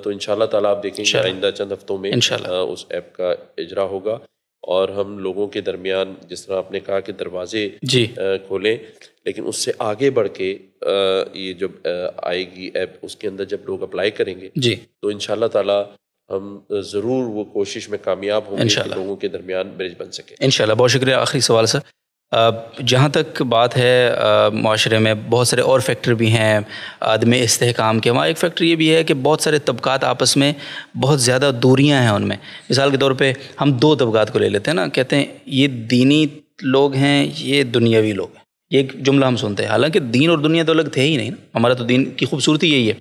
تو انشاءاللہ تعالیٰ آپ دیکھیں گے آئندہ چند ہفتوں میں اس ایپ کا اجرا ہوگا، اور ہم لوگوں کے درمیان جس طرح آپ نے کہا کہ دروازے کھولیں، لیکن اس سے آگے بڑھ کے یہ جب آئے گی ایپ، اس کے اندر جب لوگ اپلائی کریں گے تو انشاءاللہ تعالیٰ ہم ضرور وہ کوشش میں کامیاب ہوں گے کہ لوگوں کے درمیان برج بن سکے انشاءاللہ. بہت شکریہ. آخری سوال سر، جہاں تک بات ہے معاشرے میں بہت سارے اور فیکٹر بھی ہیں عدم استحکام کے، وہاں ایک فیکٹر یہ بھی ہے کہ بہت سارے طبقات آپس میں بہت زیادہ دوریاں ہیں ان میں. مثال کے طور پہ ہم دو طبقات کو لے لیتے ہیں نا، کہتے ہیں یہ دینی لوگ ہیں، یہ دنیاوی لوگ ہیں. یہ ایک جملہ ہم سنتے ہیں، حالانکہ دین اور دنیا تو الگ تھے ہی نہیں نا. ہمارا تو دین کی خوبصورتی یہی ہے.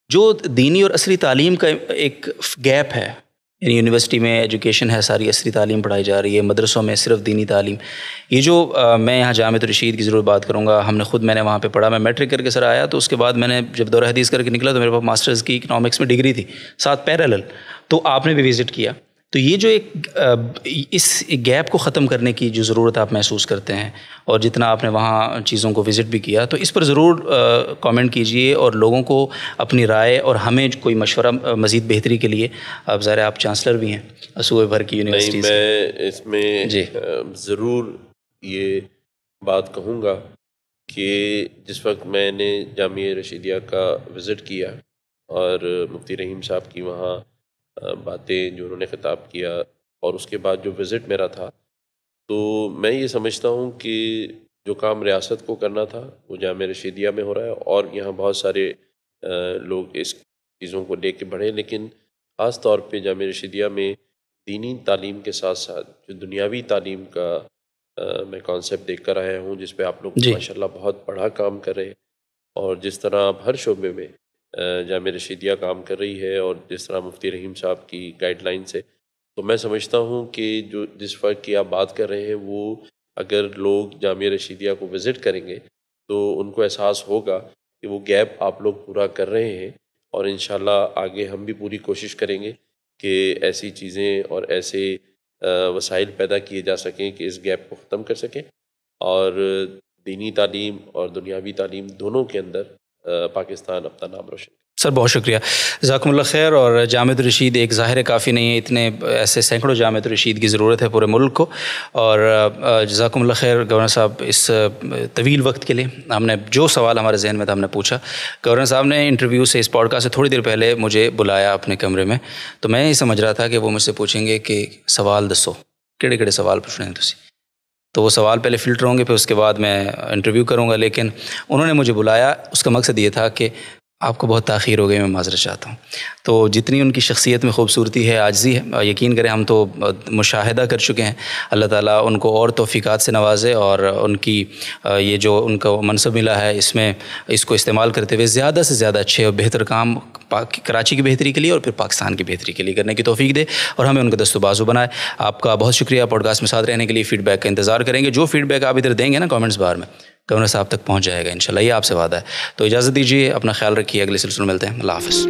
جو دینی اور عصری تعلیم کا ایک گیپ ہے، یعنی یونیورسٹی میں ایجوکیشن ہے، ساری عصری تعلیم پڑھائی جا رہی ہے، مدرسوں میں صرف دینی تعلیم. یہ جو میں یہاں جامعۃ الرشید کی ضرور بات کروں گا، میں نے وہاں پہ پڑھا. میں میٹرک کر کے سر آیا، تو اس کے بعد میں نے جب دورہ حدیث کر کے نکلا تو میرے پاس ماسٹرز کی اکنامکس میں ڈگری تھی، ساتھ پیرالل. تو آپ نے بھی وزٹ کیا، تو یہ جو ایک اس گیپ کو ختم کرنے کی جو ضرورت آپ محسوس کرتے ہیں، اور جتنا آپ نے وہاں چیزوں کو وزٹ بھی کیا، تو اس پر ضرور کامنٹ کیجئے اور لوگوں کو اپنی رائے اور ہمیں کوئی مشورہ مزید بہتری کے لیے. اب ظاہر آپ چانسلر بھی ہیں صوبے بھر کی یونیورسٹی سے. میں اس میں ضرور یہ بات کہوں گا کہ جس وقت میں نے جامعہ رشیدیہ کا وزٹ کیا اور مفتی رحیم صاحب کی وہاں باتیں جو انہوں نے خطاب کیا، اور اس کے بعد جو وزٹ میرا تھا، تو میں یہ سمجھتا ہوں کہ جو کام ریاست کو کرنا تھا وہ جامعہ رشیدیہ میں ہو رہا ہے، اور یہاں بہت سارے لوگ اس چیزوں کو لے کے بڑھے، لیکن خاص طور پہ جامعہ رشیدیہ میں دینی تعلیم کے ساتھ ساتھ جو دنیاوی تعلیم کا میں کانسیپٹ دیکھ کر آیا ہوں، جس پہ آپ لوگ ماشاءاللہ بہت بڑا کام کر رہے ہیں، اور جس طرح آپ ہر شعبے میں جامعہ رشیدیہ کام کر رہی ہے، اور جس طرح مفتی رحیم صاحب کی گائیڈ لائن سے، تو میں سمجھتا ہوں کہ جو جس فرق کی آپ بات کر رہے ہیں، وہ اگر لوگ جامعہ رشیدیہ کو وزٹ کریں گے تو ان کو احساس ہوگا کہ وہ گیپ آپ لوگ پورا کر رہے ہیں، اور انشاءاللہ آگے ہم بھی پوری کوشش کریں گے کہ ایسی چیزیں اور ایسے وسائل پیدا کیے جا سکیں کہ اس گیپ کو ختم کر سکیں، اور دینی تعلیم اور دنیاوی تعلیم دونوں کے اندر پاکستان اپنا نام روشن. سر بہت شکریہ، جزاکم اللہ خیر. اور جامعۃ الرشید ایک ظاہر کافی نہیں ہے، اتنے ایسے سینکڑوں جامعۃ الرشید کی ضرورت ہے پورے ملک کو. اور جزاکم اللہ خیر گورنر صاحب اس طویل وقت کے لیے. ہم نے جو سوال ہمارے ذہن میں تھا ہم نے پوچھا. گورنر صاحب نے انٹرویو سے، اس پوڈکاسٹ سے تھوڑی دیر پہلے مجھے بلایا اپنے کمرے میں، تو میں یہ سمجھ رہا تھا کہ وہ مجھ سے پوچھیں گے کہ سوال دسو کہڑے کہڑے سوال پوچھنے ہیں تسی. تو وہ سوال پہلے فلٹر ہوں گے، پھر اس کے بعد میں انٹرویو کروں گا. لیکن انہوں نے مجھے بلایا، اس کا مقصد یہ تھا کہ آپ کو بہت تاخیر ہو گئی، میں معذرت چاہتا ہوں. تو جتنی ان کی شخصیت میں خوبصورتی ہے، عاجزی ہے، یقین کریں ہم تو مشاہدہ کر چکے ہیں. اللہ تعالیٰ ان کو اور توفیقات سے نوازے، اور ان کی یہ جو ان کا منصب ملا ہے، اس کو استعمال کرتے ہوئے زیادہ سے زیادہ اچھے اور بہتر کام کراچی کی بہتری کے لیے اور پھر پاکستان کی بہتری کے لیے کرنے کی توفیق دے، اور ہمیں ان کا دست و بازو بنائے. آپ کا بہت شکریہ پوڈ کاسٹ میں ساتھ رہنے کے لیے. فیڈ بیک کا انتظار کریں گے. جو فیڈ بیک آپ ادھر دیں گے نا کامنٹس بار میں، گورنر صاحب تک پہنچ جائے گا انشاءاللہ، یہ آپ سے وعدہ ہے. تو اجازت دیجیے، اپنا خیال رکھیے، اگلے سلسلے میں ملتے ہیں. اللہ حافظ.